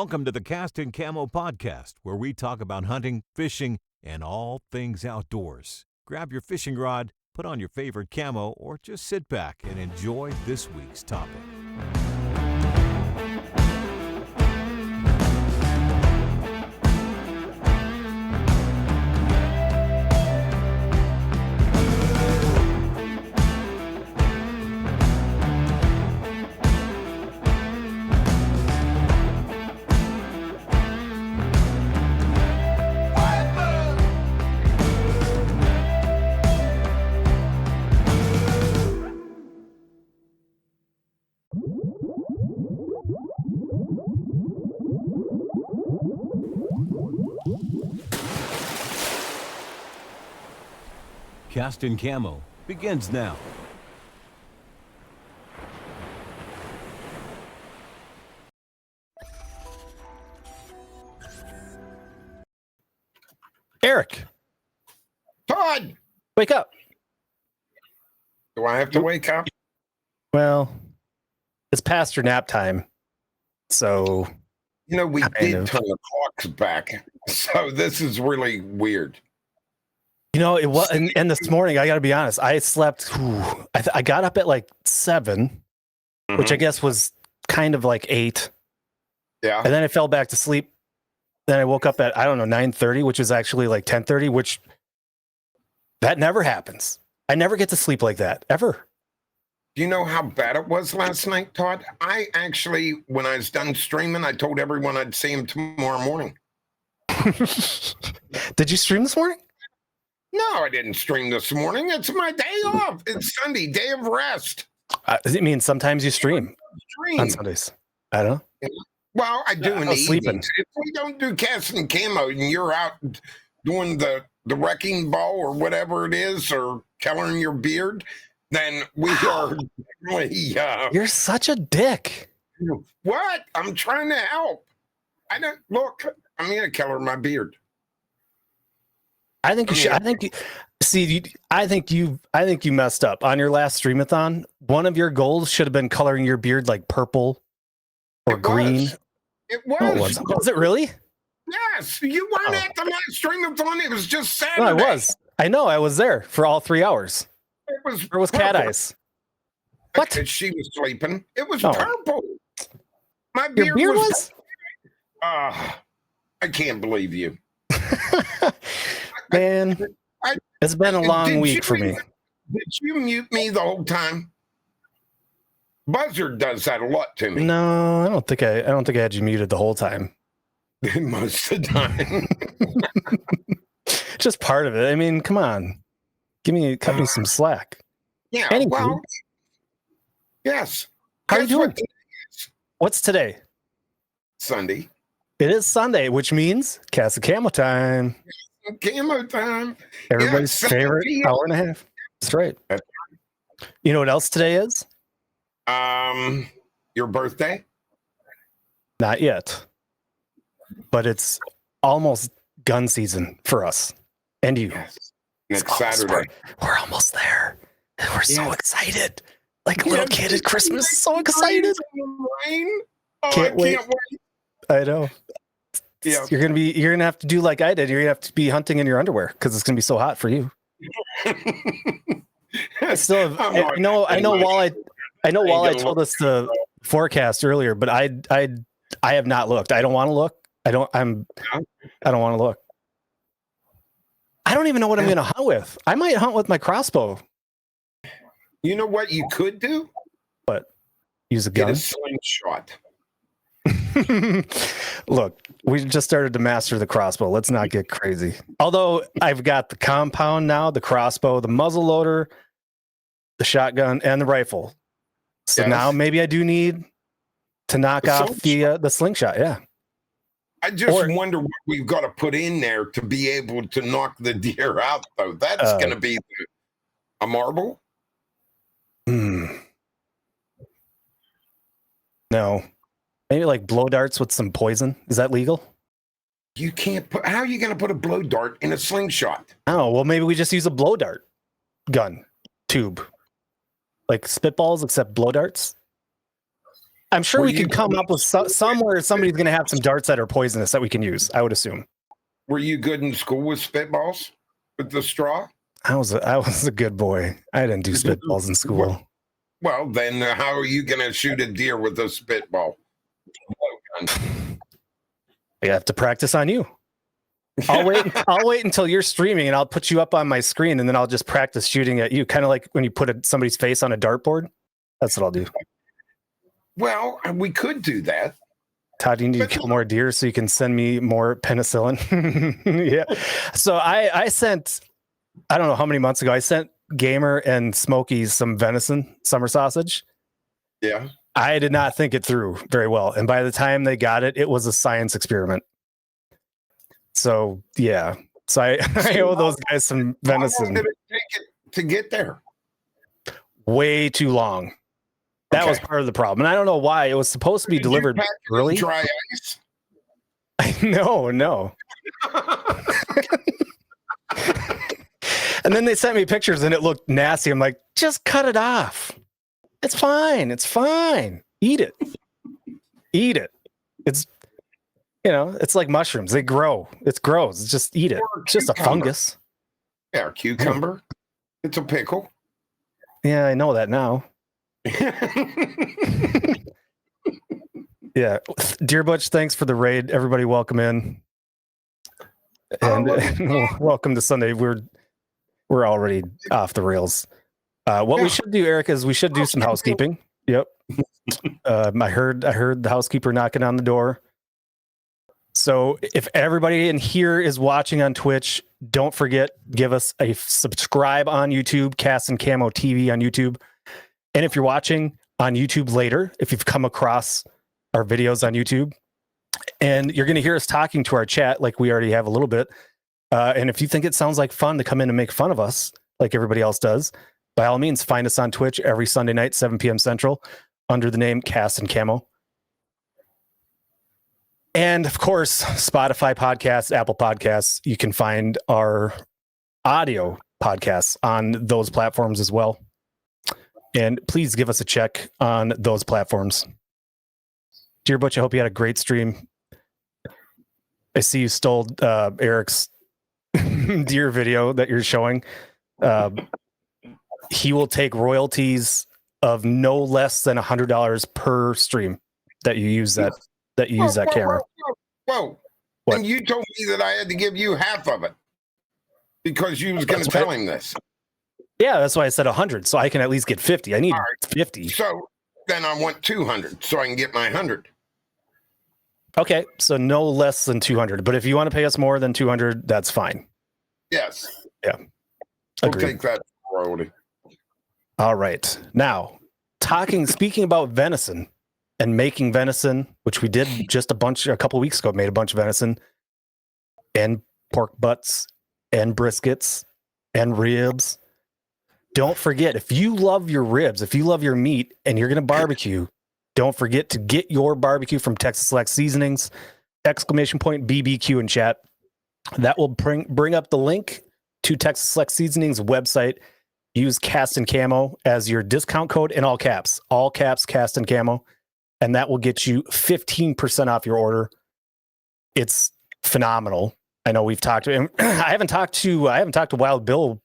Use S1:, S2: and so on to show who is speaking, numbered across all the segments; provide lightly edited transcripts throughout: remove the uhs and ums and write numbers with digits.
S1: Welcome to the Cast and Camo podcast, where we talk about hunting, fishing, and all things outdoors. Grab your fishing rod, put on your favorite camo, or just sit back and enjoy this week's topic. Cast and Camo begins now.
S2: Eric,
S3: Todd,
S2: wake up.
S3: do I have to wake up?
S2: Well, it's past your nap time. So,
S3: You know, we
S2: Kind
S3: did
S2: of.
S3: turn the clocks back, so this is really weird.
S2: you know, it was, and this morning, I got to be honest, I slept, I got up at like 7, which I guess was kind of like 8.
S3: Yeah,
S2: And then I fell back to sleep. Then I woke up at, I don't know, 9:30, which is actually like 10:30, which that never happens. I never get to sleep like that, ever.
S3: do you know how bad it was last night, Todd? I actually, when I was done streaming, I told everyone I'd see him tomorrow morning.
S2: Did you stream this morning?
S3: No, I didn't stream this morning. It's my day off. It's Sunday, day of rest.
S2: Does it mean sometimes you stream
S3: Stream.
S2: on Sundays? I don't know.
S3: Well, I do
S2: Yeah,
S3: in
S2: I
S3: the
S2: was sleeping.
S3: evenings. If we don't do cast and camo and you're out doing the wrecking ball or whatever it is, or coloring your beard, then we are definitely,
S2: You're such a dick.
S3: what? I'm trying to help. I don't look. I'm gonna color my beard.
S2: I think you should. I think you see. I think you messed up on your last streamathon. One of your goals should have been coloring your beard like purple or
S3: It
S2: green.
S3: was. It
S2: No, it
S3: was.
S2: wasn't. Was it really?
S3: Yes, you weren't
S2: Oh.
S3: at the last streamathon. It was just Saturday.
S2: No, I was. I know. I was there for all 3 hours.
S3: It was.
S2: Or was Cat
S3: purple.
S2: Eyes? What?
S3: She was sleeping. It was
S2: Oh.
S3: purple. My
S2: Your beard was?
S3: I can't believe you.
S2: Man,
S3: I-
S2: it's been a long
S3: Did
S2: week
S3: you
S2: for me.
S3: even- Did you mute me the whole time? Buzzard does that a lot to me.
S2: No, I don't think I had you muted the whole time.
S3: Most of the time.
S2: Just part of it. I mean, come on, cut me some slack.
S3: Yeah.
S2: Anywho.
S3: Well. Yes.
S2: How you
S3: Guess
S2: doing?
S3: what today is?
S2: What's today?
S3: Sunday.
S2: It is Sunday, which means Cast and Camo time.
S3: Camo time.
S2: Everybody's
S3: 7
S2: favorite
S3: p.m.
S2: hour and a half. That's right.
S3: That's
S2: You know what else today is?
S3: Your birthday?
S2: Not yet. But it's almost gun season for us and you.
S3: Yes. Next
S2: almost-
S3: Saturday.
S2: We're almost there. And we're so
S3: Yeah.
S2: excited. Like a little
S3: Yes,
S2: kid
S3: it's
S2: at Christmas. So
S3: rain
S2: excited.
S3: in the rain. Oh,
S2: Can't
S3: I
S2: wait.
S3: can't wait.
S2: I know.
S3: Yeah.
S2: You're gonna have to do like I did. You're gonna have to be hunting in your underwear because it's gonna be so hot for you. I still have,
S3: I'm
S2: I
S3: not
S2: know
S3: that
S2: while I
S3: gonna
S2: told
S3: look
S2: us the forecast earlier, but I have not looked. I don't want to look. I don't want to look. I don't even know what I'm gonna hunt with. I might hunt with my crossbow.
S3: You know what you could do?
S2: Use a
S3: Get
S2: gun.
S3: a slingshot.
S2: Look, we just started to master the crossbow. Let's not get crazy. Although I've got the compound now, the crossbow, the muzzle loader, the shotgun, and the rifle. So
S3: Yes.
S2: now maybe I do need to knock
S3: The
S2: off the slingshot. Yeah.
S3: I just
S2: Or-
S3: wonder what we've got to put in there to be able to knock the deer out, though. That's going to be a marble.
S2: Hmm. No. Maybe like blow darts with some poison. Is that legal?
S3: You can't put. How are you going to put a blow dart in a slingshot?
S2: Oh, well, maybe we just use a blow dart gun tube. Like spitballs, except blow darts. I'm sure
S3: Were
S2: we
S3: you
S2: could come up with somewhere somebody's going to have some darts that are poisonous that we can use, I would assume.
S3: Were you good in school with spitballs with the straw?
S2: I was a good boy. I didn't do spitballs in school.
S3: Well, then how are you going to shoot a deer with a spitball?
S2: I have to practice on you. I'll wait until you're streaming and I'll put you up on my screen and then I'll just practice shooting at you. Kind of like when you put somebody's face on a dartboard. That's what I'll do.
S3: Well, we could do that.
S2: Todd, you need to kill more deer so you can send me more penicillin. Yeah. So I sent, I don't know how many months ago, I sent Gamer and Smokey some venison summer sausage.
S3: Yeah.
S2: I did not think it through very well. And by the time they got it, it was a science experiment. So, yeah. So I owe those guys some venison.
S3: How long did it take it to get there?
S2: Way too long. That was part of the problem. And I don't know why. It was supposed to be delivered early.
S3: Dry ice?
S2: No. And then they sent me pictures and it looked nasty. I'm like, just cut it off. It's fine. It's fine. Eat it. It's, it's like mushrooms. They grow. It grows. It's just eat it. It's just a fungus.
S3: Yeah, cucumber. It's a pickle.
S2: Yeah, I know that now. Yeah. Dear Butch, thanks for the raid. Everybody welcome in. And welcome to Sunday. We're already off the rails. What we should do, Eric, is we should do some housekeeping. Yep. I heard the housekeeper knocking on the door. So if everybody in here is watching on Twitch, don't forget, give us a subscribe on YouTube, Cast and Camo TV on YouTube. And if you're watching on YouTube later, if you've come across our videos on YouTube, and you're going to hear us talking to our chat like we already have a little bit. And if you think it sounds like fun to come in and make fun of us like everybody else does, by all means, find us on Twitch every Sunday night, 7 p.m. Central, under the name Cast and Camo. And of course, Spotify podcasts, Apple Podcasts, you can find our audio podcasts on those platforms as well. And please give us a check on those platforms. Dear Butch, I hope you had a great stream. I see you stole Eric's deer video that you're showing. He will take royalties of no less than $100 per stream that you use that camera.
S3: Whoa. And you told me that I had to give you half of it because you was going to tell him this.
S2: Yeah, that's why I said 100, so I can at least get 50. I need 50.
S3: So then I want 200 so I can get my 100.
S2: Okay, so no less than 200. But if you want to pay us more than 200, that's fine.
S3: Yes.
S2: Yeah.
S3: We'll take that royalty.
S2: All right. Now, speaking about venison and making venison, which we did just a couple weeks ago, made a bunch of venison and pork butts and briskets and ribs. Don't forget, if you love your ribs, if you love your meat and you're going to barbecue, don't forget to get your barbecue from Texas Select Seasonings, ! BBQ in chat. That will bring up the link to Texas Select Seasonings website. Use Cast and Camo as your discount code in all caps, Cast and Camo. And that will get you 15% off your order. It's phenomenal. I know we've talked to him. I haven't talked to Wild Bill.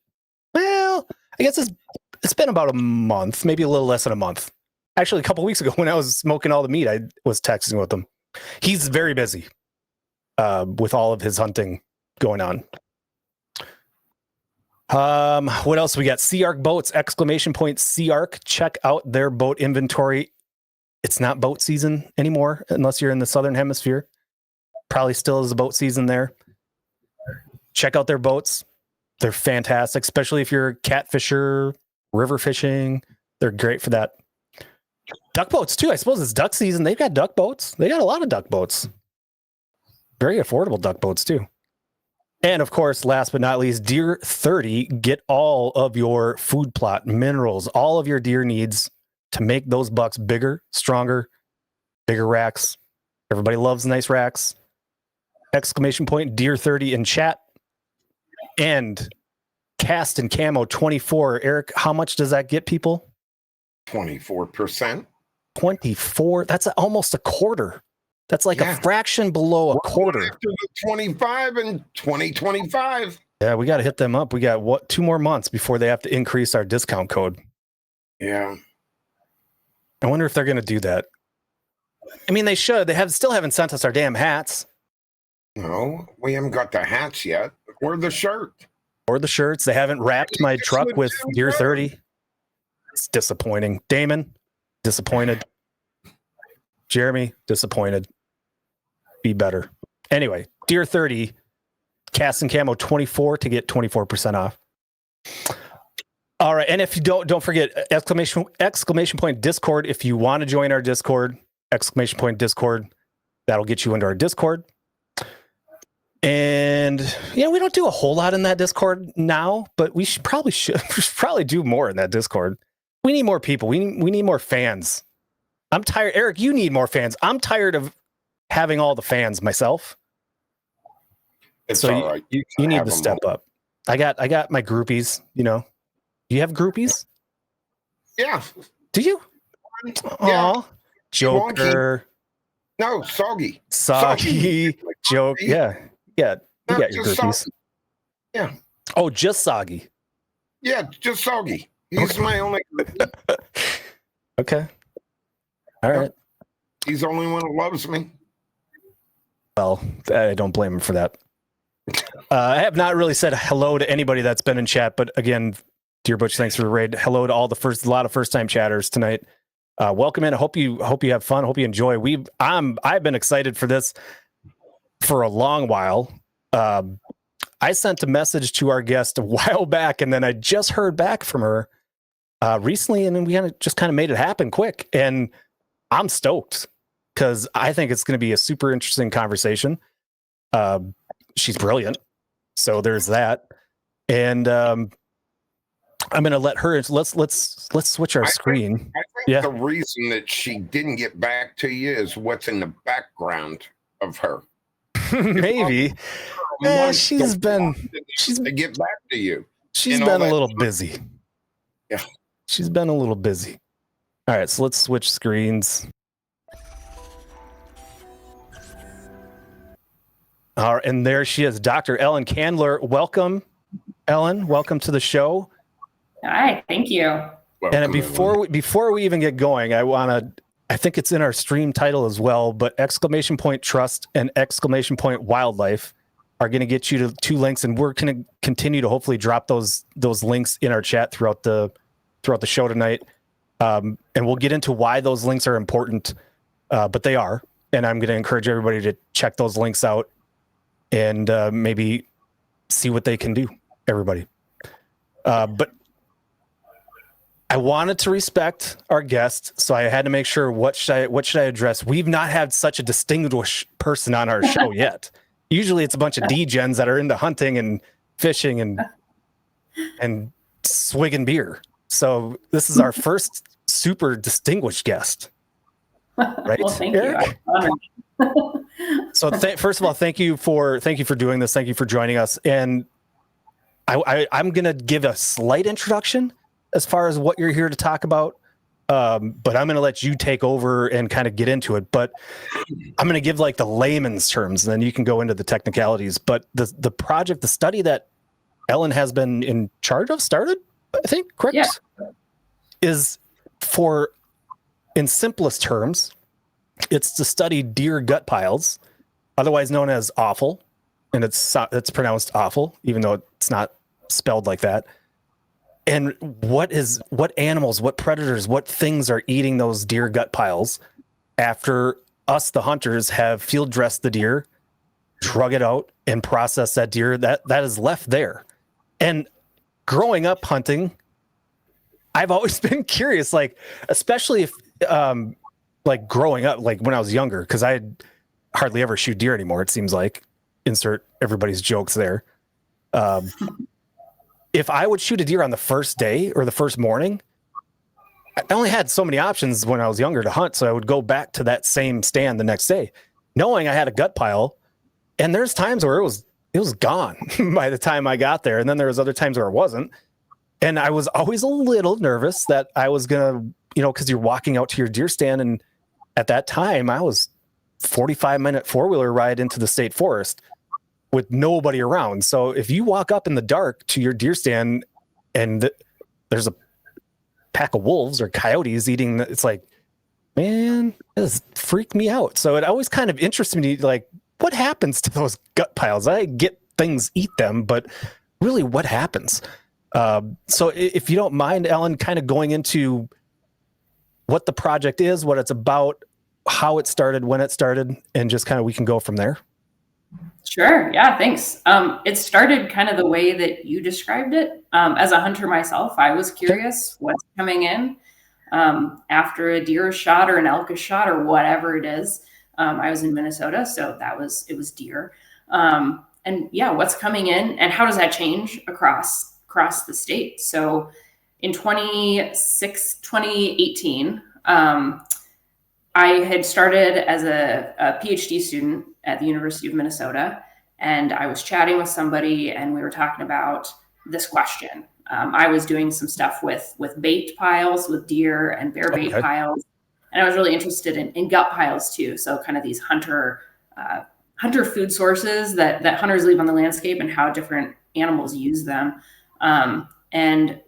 S2: Well, I guess it's been about a month, maybe a little less than a month. Actually, a couple of weeks ago when I was smoking all the meat, I was texting with him. He's very busy with all of his hunting going on. What else we got? Sea-Ark boats, ! Sea-Ark. Check out their boat inventory. It's not boat season anymore unless you're in the Southern Hemisphere. Probably still is a boat season there. Check out their boats. They're fantastic, especially if you're a catfisher, river fishing. They're great for that. Duck boats too. I suppose it's duck season. They've got duck boats. They got a lot of duck boats. Very affordable duck boats too. And of course, last but not least, Deer 30. Get all of your food plot, minerals, all of your deer needs to make those bucks bigger, stronger, bigger racks. Everybody loves nice racks. ! Deer 30 in chat. And Cast and Camo 24. Eric, how much does that get people?
S3: 24%.
S2: 24. That's almost a quarter. That's like a fraction below a quarter.
S3: After the 25 and 2025.
S2: Yeah, we got to hit them up. We got 2 more months before they have to increase our discount code.
S3: Yeah.
S2: I wonder if they're going to do that. I mean, they should. They still haven't sent us our damn hats.
S3: No, we haven't got the hats yet. Or the shirt.
S2: Or the shirts. They haven't wrapped my truck with Deer 30. It's disappointing. Damon, disappointed. Jeremy, disappointed. Be better. Anyway, Deer 30, Cast and Camo 24 to get 24% off. All right, and if you don't forget, exclamation point Discord. If you want to join our Discord, exclamation point Discord, that'll get you into our Discord. And we don't do a whole lot in that Discord now, but we should probably do more in that Discord. We need more people. We need more fans. I'm tired. Eric, you need more fans. I'm tired of having all the fans myself.
S3: It's
S2: so
S3: all right.
S2: You need to step up. I got my groupies, Do you have groupies?
S3: Yeah.
S2: Do you?
S3: Yeah.
S2: Aw, Joker.
S3: No, Soggy.
S2: Joke. Yeah. Yeah. You got your groupies.
S3: Soggy. Yeah.
S2: Oh, just Soggy.
S3: Yeah, just Soggy. He's my only groupie.
S2: Okay. All right.
S3: He's the only one who loves me.
S2: Well, I don't blame him for that. I have not really said hello to anybody that's been in chat, but again, Dear Butch, thanks for the raid. Hello to all a lot of first time chatters tonight. Welcome in. I hope you have fun. Hope you enjoy. I've been excited for this for a long while. I sent a message to our guest a while back, and then I just heard back from her recently, and then we just kind of made it happen quick. And I'm stoked because I think it's going to be a super interesting conversation. She's brilliant, so there's that. And I'm going to let her. Let's switch our screen.
S3: I think the reason that she didn't get back to you is what's in the background of her.
S2: Maybe. She's
S3: to get back to you.
S2: She's been a little busy.
S3: Yeah.
S2: She's been a little busy. All right, so let's switch screens. All right, and there she is, Dr. Ellen Candler. Welcome, Ellen. Welcome to the show.
S4: All right, thank you.
S3: Welcome,
S2: and before we even get going, I think it's in our stream title as well, but exclamation point trust and exclamation point wildlife are going to get you to 2 links, and we're going to continue to hopefully drop those links in our chat throughout the show tonight. And we'll get into why those links are important, but they are, and I'm going to encourage everybody to check those links out and maybe see what they can do, everybody. But I wanted to respect our guest, so I had to make sure what should I address. We've not had such a distinguished person on our show yet. Usually it's a bunch of degens that are into hunting and fishing and swigging beer. So this is our first super distinguished guest. Right?
S4: Well, thank
S2: Eric?
S4: you.
S2: So first of all, thank you for doing this. Thank you for joining us. And I'm going to give a slight introduction as far as what you're here to talk about. But I'm going to let you take over and kind of get into it. But I'm going to give like the layman's terms, and then you can go into the technicalities. But the project, the study that Ellen has been in charge of, started, I think, correct?
S4: Yeah.
S2: Is in simplest terms, it's to study deer gut piles, otherwise known as offal, and it's pronounced awful, even though it's not spelled like that. And what animals, what predators, what things are eating those deer gut piles after us, the hunters, have field dressed the deer, drug it out, and processed that deer that is left there. And growing up hunting, I've always been curious, like, especially if, like growing up, like when I was younger, because I hardly ever shoot deer anymore, it seems like. Insert everybody's jokes there. If I would shoot a deer on the first day or the first morning, I only had so many options when I was younger to hunt, so I would go back to that same stand the next day, knowing I had a gut pile. And there's times where it was gone by the time I got there, and then there was other times where it wasn't. And I was always a little nervous that I was gonna, because you're walking out to your deer stand, and at that time I was 45-minute 4-wheeler ride into the state forest with nobody around. So if you walk up in the dark to your deer stand and there's a pack of wolves or coyotes eating, it's like, man, this freaked me out. So it always kind of interested me, like, what happens to those gut piles? I get things eat them, but really what happens? So if you don't mind, Ellen, kind of going into what the project is, what it's about, how it started, when it started, and just kind of we can go from there.
S4: Sure. Yeah, thanks. It started kind of the way that you described it. As a hunter myself, I was curious what's coming in after a deer is shot or an elk is shot or whatever it is. I was in Minnesota, so it was deer. And yeah, what's coming in and how does that change across the state? So in 2018, I had started as a PhD student at the University of Minnesota, and I was chatting with somebody, and we were talking about this question. I was doing some stuff with bait piles, with deer and bear bait piles, and I was really interested in gut piles too. So kind of these hunter food sources that hunters leave on the landscape and how different animals use them. And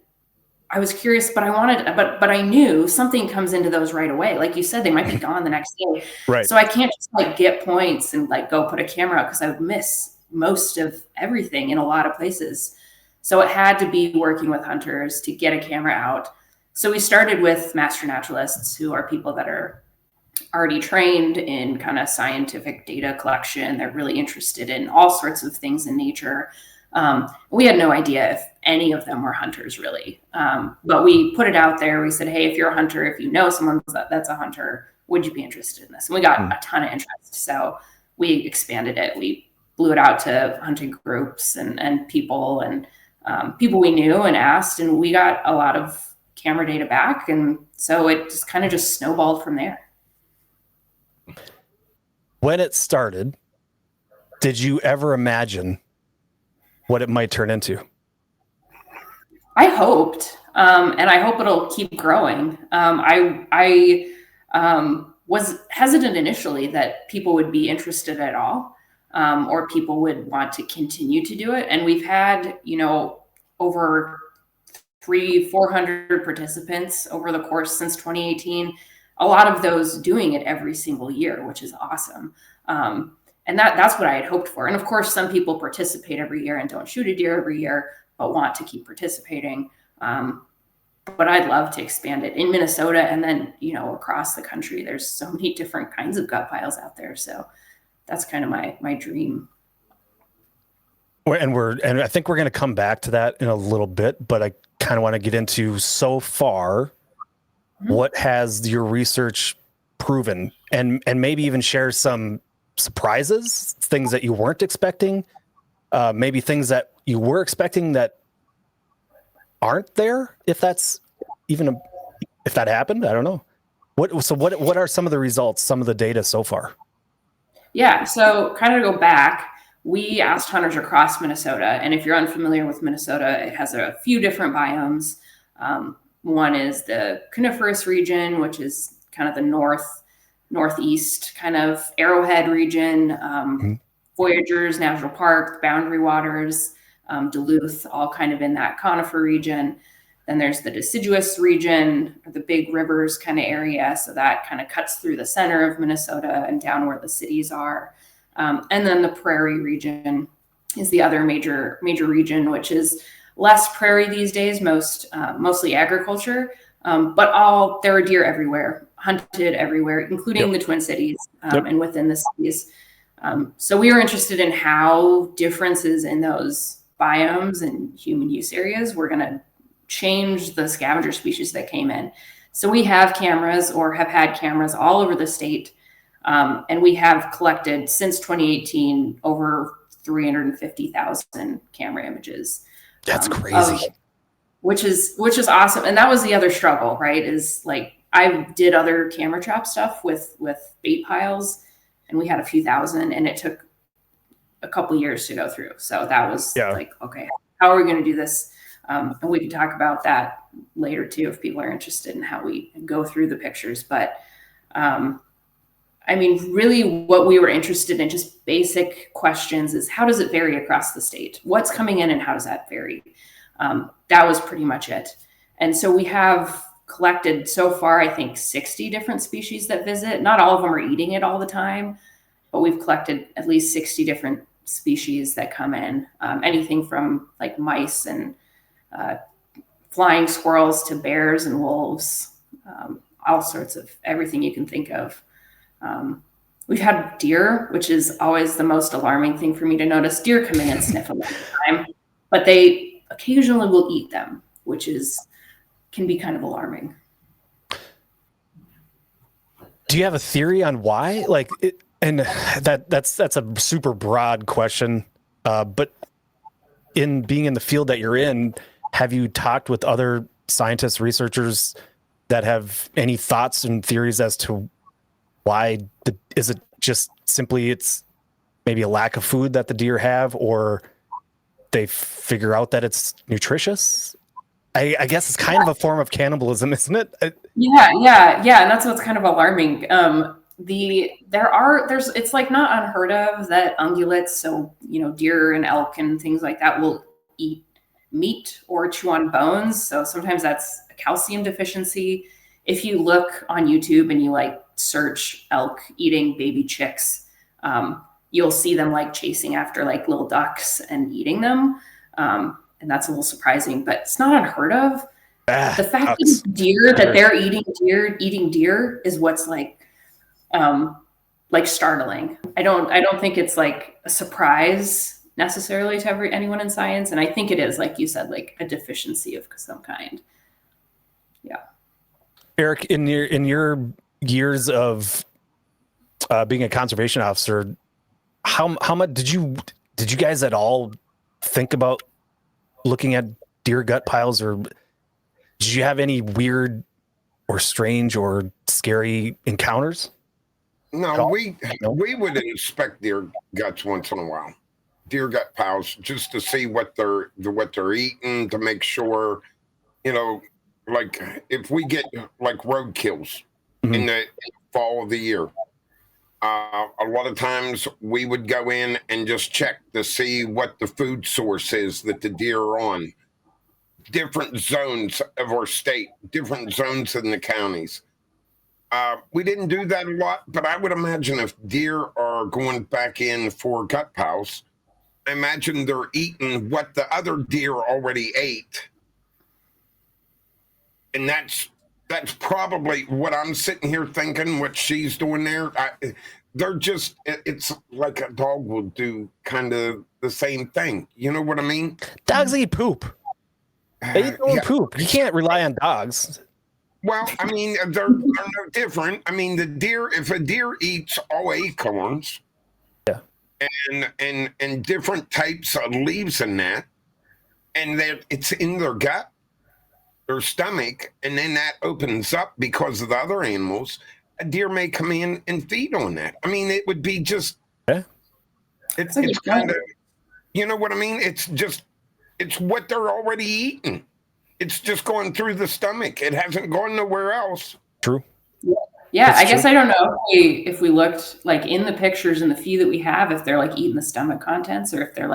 S4: I was curious, but I knew something comes into those right away. Like you said, they might be gone the next day.
S2: Right.
S4: So I can't just like get points and like go put a camera out because I would miss most of everything in a lot of places. So it had to be working with hunters to get a camera out. So we started with master naturalists, who are people that are already trained in kind of scientific data collection. They're really interested in all sorts of things in nature. We had no idea if any of them were hunters really. But we put it out there. We said, hey, if you're a hunter, if you know someone that's a hunter, would you be interested in this? And we got a ton of interest. So we expanded it. We blew it out to hunting groups and people and people we knew and asked, and we got a lot of camera data back. And so it just kind of just snowballed from there.
S2: When it started, did you ever imagine what it might turn into?
S4: I hoped, and I hope it'll keep growing. I was hesitant initially that people would be interested at all, or people would want to continue to do it. And we've had, over 300-400 participants over the course since 2018. A lot of those doing it every single year, which is awesome. And that's what I had hoped for. And of course, some people participate every year and don't shoot a deer every year, but want to keep participating. But I'd love to expand it in Minnesota and then, across the country. There's so many different kinds of gut piles out there. So that's kind of my dream.
S2: And I think we're going to come back to that in a little bit, but I kind of want to get into so far, what has your research proven, and maybe even share some surprises, things that you weren't expecting, maybe things that you were expecting that aren't there, if that happened. I don't know. What are some of the results, some of the data so far? Yeah,
S4: so kind of to go back, we asked hunters across Minnesota, and if you're unfamiliar with Minnesota, it has a few different biomes. One is the coniferous region, which is kind of the northeast kind of Arrowhead region, Voyageurs National Park, Boundary Waters, Duluth, all kind of in that conifer region. Then there's the deciduous region, or the big rivers kind of area. So that kind of cuts through the center of Minnesota and down where the cities are. And then the prairie region is the other major region, which is less prairie these days, mostly agriculture, but there are deer everywhere, hunted everywhere, including the Twin Cities and within the cities. So we were interested in how differences in those biomes and human use areas were going to change the scavenger species that came in. So we have cameras, or have had cameras all over the state. And we have collected since 2018 over 350,000 camera images.
S2: That's crazy.
S4: Which is awesome. And that was the other struggle, right? Is like, I did other camera trap stuff with bait piles, and we had a few thousand, and it took a couple years to go through. So that was like, okay, how are we going to do this And we can talk about that later too, if people are interested in how we go through the pictures. But I mean, really what we were interested in, just basic questions, is how does it vary across the state? What's coming in and how does that vary? That was pretty much it. And so we have collected so far, I think, 60 different species that visit. Not all of them are eating it all the time, but we've collected at least 60 different species that come in. Anything from like mice and flying squirrels to bears and wolves, all sorts of everything you can think of. We've had deer, which is always the most alarming thing for me to notice. Deer come in and sniff them all the time, but they occasionally will eat them, which can be kind of alarming.
S2: Do you have a theory on why? That's a super broad question. But in being in the field that you're in, have you talked with other scientists, researchers that have any thoughts and theories as to why? Is it just simply it's maybe a lack of food that the deer have, or they figure out that it's nutritious? I guess it's kind of a form of cannibalism, isn't it?
S4: Yeah, and that's what's kind of alarming. It's like not unheard of that ungulates, so deer and elk and things like that, will eat meat or chew on bones. So sometimes that's a calcium deficiency. If you look on YouTube and you search elk eating baby chicks, you'll see them chasing after little ducks and eating them. And that's a little surprising, but it's not unheard of. The fact that they're eating deer is what's startling. I don't think it's a surprise necessarily to anyone in science. And I think it is, like you said, a deficiency of some kind. Yeah.
S2: Eric, in your years of being a conservation officer, how much did you guys at all think about looking at deer gut piles, or did you have any weird or strange or scary encounters?
S3: No, we would inspect deer guts once in a while, deer gut piles, just to see what they're eating, to make sure, if we get road kills in the fall of the year, a lot of times we would go in and just check to see what the food source is that the deer are on. Different zones of our state, different zones in the counties. We didn't do that a lot, but I would imagine if deer are going back in for gut piles, I imagine they're eating what the other deer already ate. And that's probably what I'm sitting here thinking, what she's doing there. It's like a dog will do kind of the same thing. You know what I mean?
S2: Dogs eat poop. They eat their own poop. You can't rely on dogs.
S3: Well, I mean, they're no different. I mean, if a deer eats all acorns, and different types of leaves in that, and it's in their gut, their stomach, and then that opens up because of the other animals, a deer may come in and feed on that. I mean, it would be just, it's kind of, you know what I mean? It's what they're already eating. It's just going through the stomach. It hasn't gone nowhere else.
S2: True.
S4: Yeah, I guess I don't know if we looked in the pictures in the few that we have, if they're eating the stomach contents, or if they're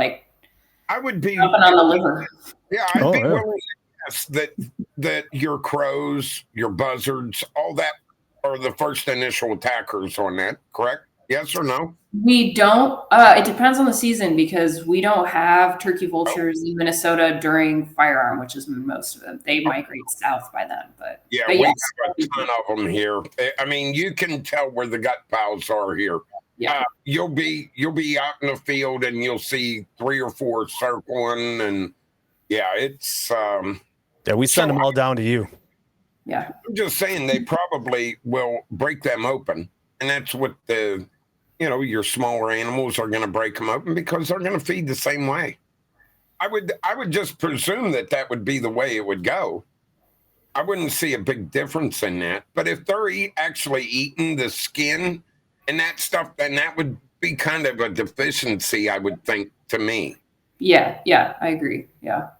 S3: I would be
S4: jumping on the liver.
S3: Yeah, I'd be willing to guess that your crows, your buzzards, all that are the first initial attackers on that, correct? Yes or no?
S4: We don't. It depends on the season, because we don't have turkey vultures in Minnesota during firearm, which is most of them. They migrate south by then. But
S3: we
S4: yes,
S3: have a ton of them here. I mean, you can tell where the gut piles are here.
S4: Yeah.
S3: You'll be out in the field and you'll see 3 or 4 circling, and it's
S2: we send them all down to you.
S4: Yeah.
S3: I'm just saying they probably will break them open, and that's what your smaller animals are going to break them open, because they're going to feed the same way. I would just presume that would be the way it would go. I wouldn't see a big difference in that. But if they're actually eating the skin and that stuff, then that would be kind of a deficiency, I would think, to me.
S4: Yeah, I agree. Yeah.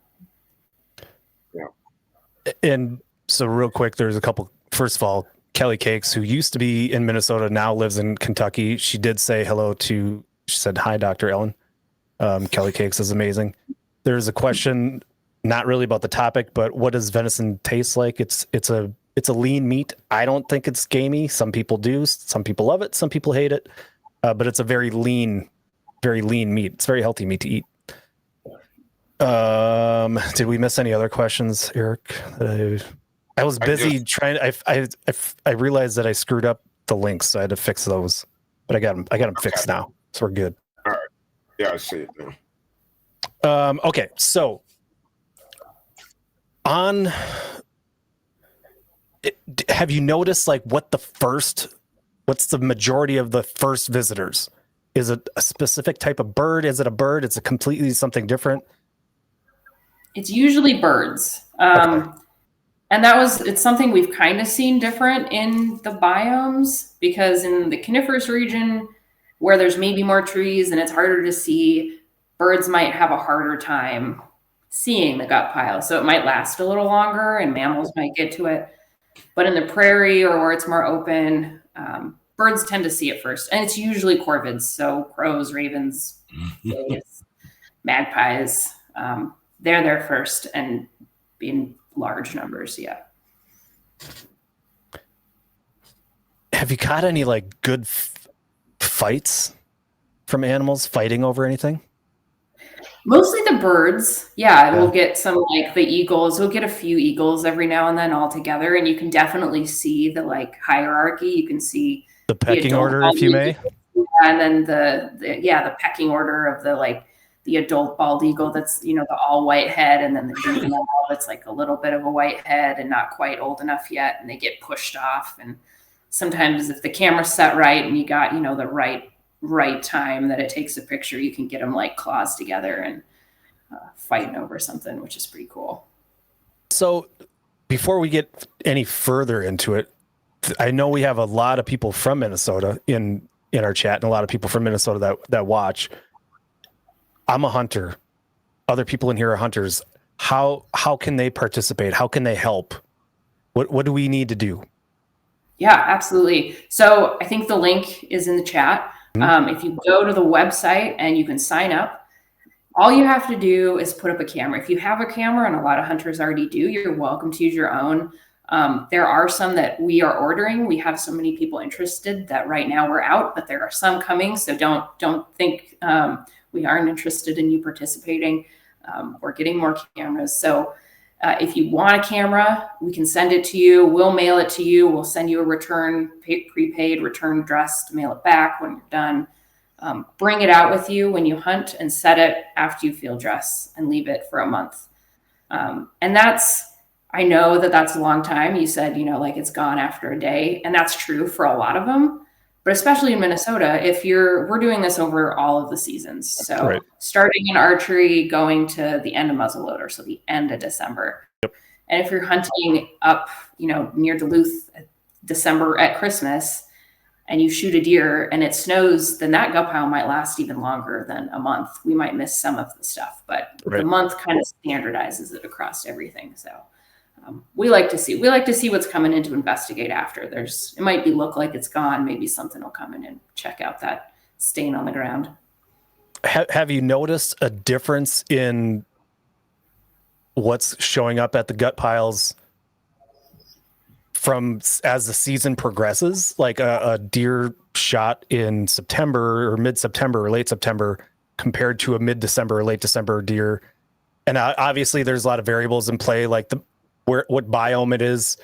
S2: And so real quick, there's a couple. First of all, Kelly Cakes, who used to be in Minnesota, now lives in Kentucky. She did say hello to, she said, hi, Dr. Ellen. Kelly Cakes is amazing. There's a question, not really about the topic, but what does venison taste like? It's a lean meat. I don't think it's gamey. Some people do. Some people love it. Some people hate it. But it's a very lean meat. It's very healthy meat to eat. Did we miss any other questions, Eric? I was busy trying. I realized that I screwed up the links, so I had to fix those. But I got them fixed now, so we're good.
S3: All right. Yeah, I see it now.
S2: Okay, so have you noticed like what's the majority of the first visitors? Is it a specific type of bird? Is it a bird? It's a completely something different?
S4: It's usually birds.
S2: Okay.
S4: And it's something we've kind of seen different in the biomes, because in the coniferous region where there's maybe more trees and it's harder to see, birds might have a harder time seeing the gut pile. So it might last a little longer and mammals might get to it. But in the prairie or where it's more open, birds tend to see it first. And it's usually corvids, so crows, ravens, magpies. They're there first and in large numbers, yeah.
S2: Have you caught any like good fights from animals fighting over anything?
S4: Mostly the birds. Yeah, we'll get some like the eagles. We'll get a few eagles every now and then all together, and you can definitely see the like hierarchy. You can see
S2: the pecking order, if you may.
S4: And then the pecking order of the adult bald eagle that's, the all white head, and then the juvenile that's like a little bit of a white head and not quite old enough yet, and they get pushed off. And sometimes if the camera's set right and you got, the right time that it takes a picture, you can get them like claws together and fighting over something, which is pretty cool.
S2: So before we get any further into it, I know we have a lot of people from Minnesota in our chat, and a lot of people from Minnesota that watch. I'm a hunter. Other people in here are hunters. How can they participate? How can they help? What do we need to do?
S4: Yeah, absolutely. So I think the link is in the chat. If you go to the website and you can sign up, all you have to do is put up a camera. If you have a camera, and a lot of hunters already do, you're welcome to use your own. There are some that we are ordering. We have so many people interested that right now we're out, but there are some coming. So don't think we aren't interested in you participating. We're getting more cameras. So if you want a camera, we can send it to you. We'll mail it to you. We'll send you a prepaid return dress to mail it back when you're done. Bring it out with you when you hunt and set it after you field dress and leave it for a month. And I know that's a long time. You said, like it's gone after a day, and that's true for a lot of them, but especially in Minnesota, we're doing this over all of the seasons. So right. Starting in archery, going to the end of muzzleloader, so the end of December. Yep. And if you're hunting up, near Duluth, December at Christmas, and you shoot a deer and it snows, then that gut pile might last even longer than a month. We might miss some of the stuff, but right. The month kind of standardizes it across everything. So we like to see what's coming in to investigate after. It might look like it's gone. Maybe something will come in and check out that stain on the ground.
S2: Have you noticed a difference in what's showing up at the gut piles as the season progresses? Like a deer shot in September or mid-September or late September compared to a mid-December or late December deer. And obviously there's a lot of variables in play, like what biome it is,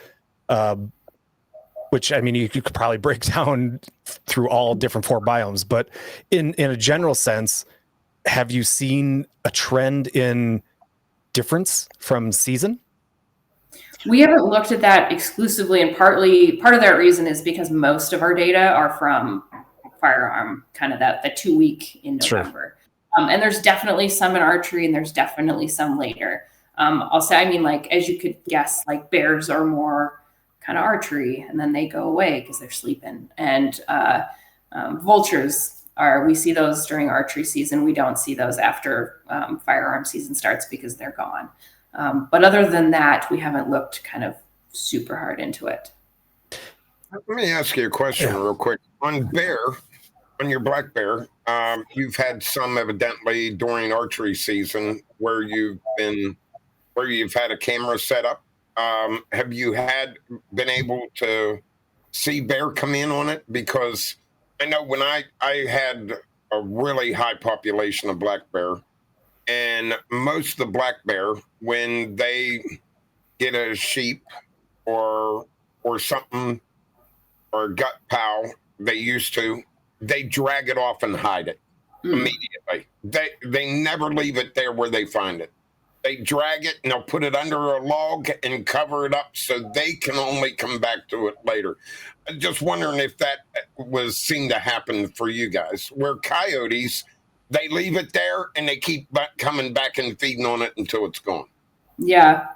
S2: which, I mean, you could probably break down through all different 4 biomes, but in a general sense, have you seen a trend in difference from season?
S4: We haven't looked at that exclusively, and part of that reason is because most of our data are from firearm, kind of the 2 week in November. Sure. And there's definitely some in archery, and there's definitely some later. I'll say, as you could guess, like bears are more kind of archery, and then they go away because they're sleeping. And vultures we see those during archery season. We don't see those after firearm season starts because they're gone. But other than that, we haven't looked kind of super hard into it.
S3: Let me ask you a question real quick. On your black bear, you've had some evidently during archery season where you've had a camera set up. Have you been able to see bear come in on it? Because I know when I had a really high population of black bear, and most of the black bear, when they get a sheep or something or a gut pow, they drag it off and hide it immediately. They never leave it there where they find it. They drag it and they'll put it under a log and cover it up so they can only come back to it later. I'm just wondering if that seemed to happen for you guys, where coyotes, they leave it there and they keep coming back and feeding on it until it's gone.
S4: Yeah.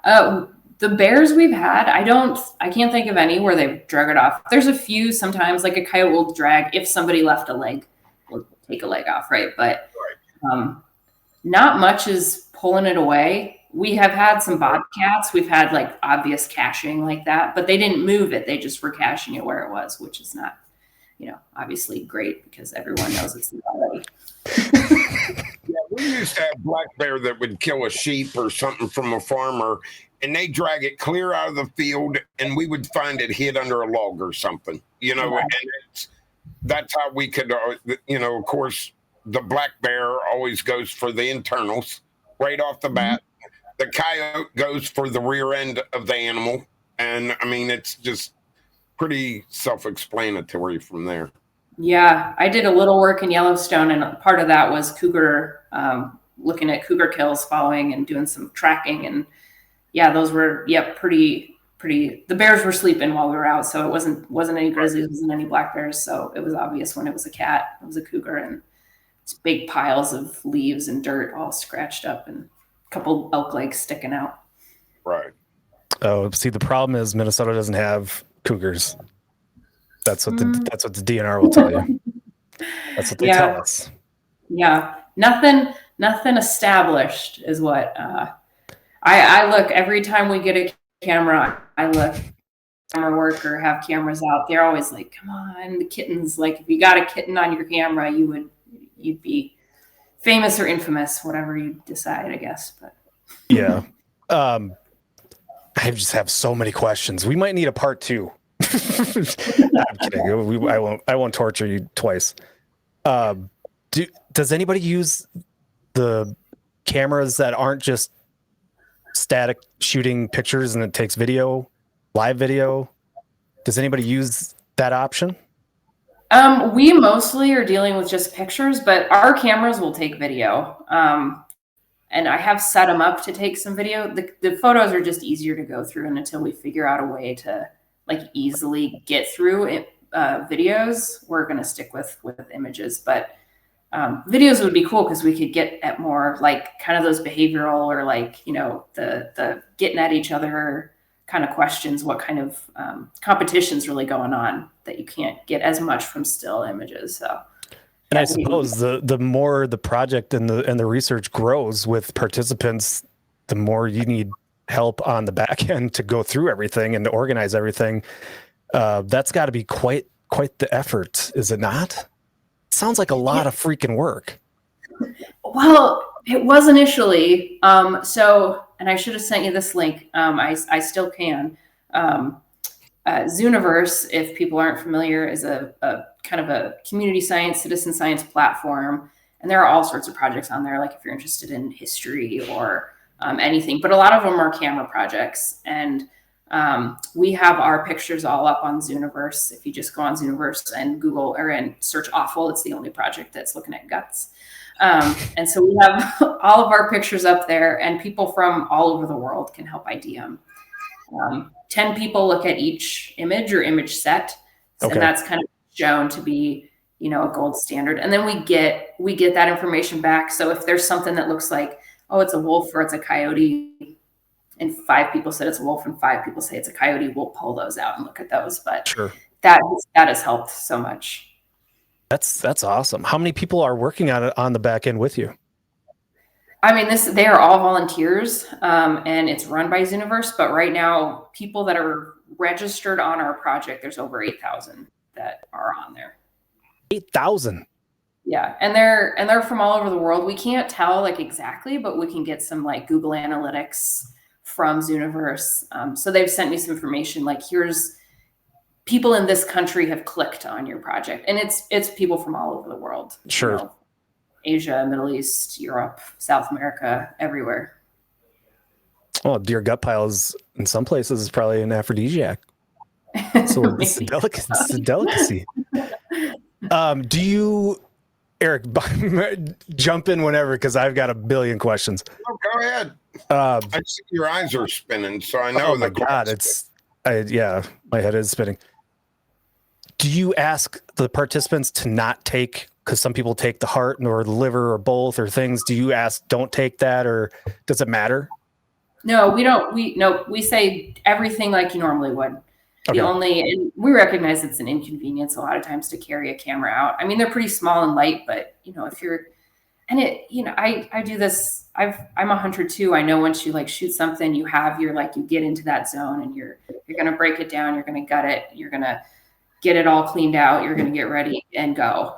S4: The bears we've had, I can't think of any where they've drug it off. There's a few sometimes, like a coyote will drag, if somebody left a leg, we'll take a leg off, right? But not much is pulling it away. We have had some bobcats. We've had like obvious caching like that, but they didn't move it. They just were caching it where it was, which is not, obviously great because everyone knows it's there already.
S3: Yeah, we used to have black bear that would kill a sheep or something from a farmer, and they drag it clear out of the field, and we would find it hid under a log or something, and that's how we could, of course, the black bear always goes for the internals right off the bat. The coyote goes for the rear end of the animal. And I mean, it's just pretty self-explanatory from there.
S4: Yeah, I did a little work in Yellowstone, and part of that was cougar, looking at cougar kills, following and doing some tracking. And yeah, those were, pretty, the bears were sleeping while we were out. So it wasn't any grizzlies, wasn't any black bears. So it was obvious when it was a cat, it was a cougar, and it's big piles of leaves and dirt all scratched up and a couple elk legs sticking out.
S3: Right.
S2: Oh, see, the problem is Minnesota doesn't have cougars. That's what the DNR will tell you. That's what they tell us.
S4: Yeah, nothing established is what I look every time we get a camera. I look camera work or have cameras out. They're always like, "Come on, the kittens!" Like if you got a kitten on your camera, you'd be famous or infamous, whatever you decide, I guess. But
S2: yeah, I just have so many questions. We might need a part 2. I'm kidding. I won't torture you twice. Does anybody use the cameras that aren't just static shooting pictures and it takes video, live video? Does anybody use that option?
S4: We mostly are dealing with just pictures, but our cameras will take video. And I have set them up to take some video. The photos are just easier to go through, and until we figure out a way to like easily get through it, videos, we're going to stick with images. But videos would be cool because we could get at more like kind of those behavioral or like, the getting at each other kind of questions, what kind of competition's really going on that you can't get as much from still images. So,
S2: and I suppose the more the project and the research grows with participants, the more you need help on the back end to go through everything and to organize everything. That's got to be quite the effort, is it not? Sounds like a lot of freaking work.
S4: Well, it was initially. And I should have sent you this link. I still can. Zooniverse, if people aren't familiar, is a kind of a community science, citizen science platform. And there are all sorts of projects on there, like if you're interested in history or anything. But a lot of them are camera projects. And we have our pictures all up on Zooniverse. If you just go on Zooniverse and Google and search Offal, it's the only project that's looking at guts. And so we have all of our pictures up there, and people from all over the world can help ID them. 10 people look at each image or image set. Okay. And that's kind of shown to be, a gold standard. And then we get that information back. So if there's something that looks like, oh, it's a wolf or it's a coyote, and 5 people said it's a wolf and 5 people say it's a coyote, we'll pull those out and look at those. But
S2: sure,
S4: that has helped so much.
S2: That's awesome. How many people are working on it on the back end with you?
S4: I mean, they are all volunteers, and it's run by Zooniverse. But right now, people that are registered on our project, there's over 8,000 that are on there.
S2: 8,000.
S4: Yeah, and they're from all over the world. We can't tell like exactly, but we can get some like Google Analytics from Zooniverse. So they've sent me some information like here's people in this country have clicked on your project, and it's people from all over the world.
S2: Sure.
S4: You know, Asia, Middle East, Europe, South America, everywhere.
S2: Well, deer gut piles in some places is probably an aphrodisiac. So it's a delicacy. Do you, Eric, jump in whenever, because I've got a billion questions.
S3: Oh, go ahead. I see your eyes are spinning, so I know.
S2: Oh my God, my head is spinning. Do you ask the participants to not take, because some people take the heart or the liver or both or things? Do you ask, don't take that, or does it matter?
S4: No, we don't. We say everything like you normally would.
S2: Okay.
S4: And we recognize it's an inconvenience a lot of times to carry a camera out. I mean, they're pretty small and light, but if you're, and it, I do this. I'm a hunter too. I know once you like shoot something, you get into that zone and you're going to break it down. You're going to gut it. You're going to get it all cleaned out. You're going to get ready and go.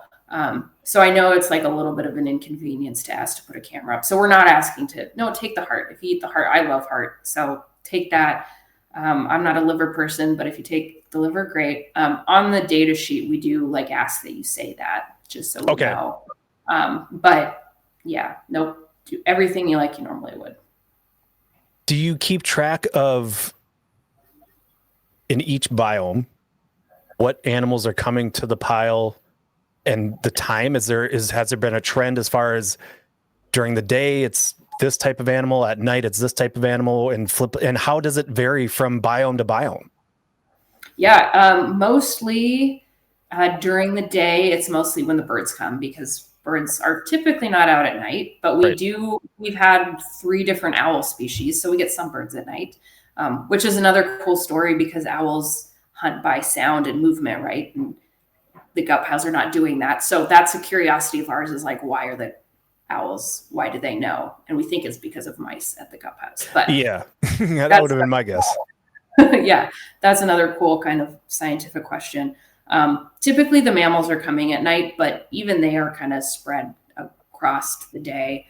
S4: So I know it's like a little bit of an inconvenience to ask to put a camera up. So we're not asking take the heart. If you eat the heart, I love heart. So take that. I'm not a liver person, but if you take the liver, great. On the data sheet, we do like ask that you say that just so we know. But yeah, nope. Do everything you normally would.
S2: Do you keep track of, in each biome, what animals are coming to the pile and the time? Has there been a trend as far as during the day it's this type of animal, at night it's this type of animal, and how does it vary from biome to biome?
S4: Yeah, mostly during the day, it's mostly when the birds come, because birds are typically not out at night, but we've had 3 different owl species, so we get some birds at night, which is another cool story because owls hunt by sound and movement, right? And the gut piles are not doing that. So that's a curiosity of ours, is like, why are the owls, why do they know? And we think it's because of mice at the gut piles. But
S2: yeah, that would have been my guess.
S4: Yeah, that's another cool kind of scientific question. Typically the mammals are coming at night, but even they are kind of spread across the day,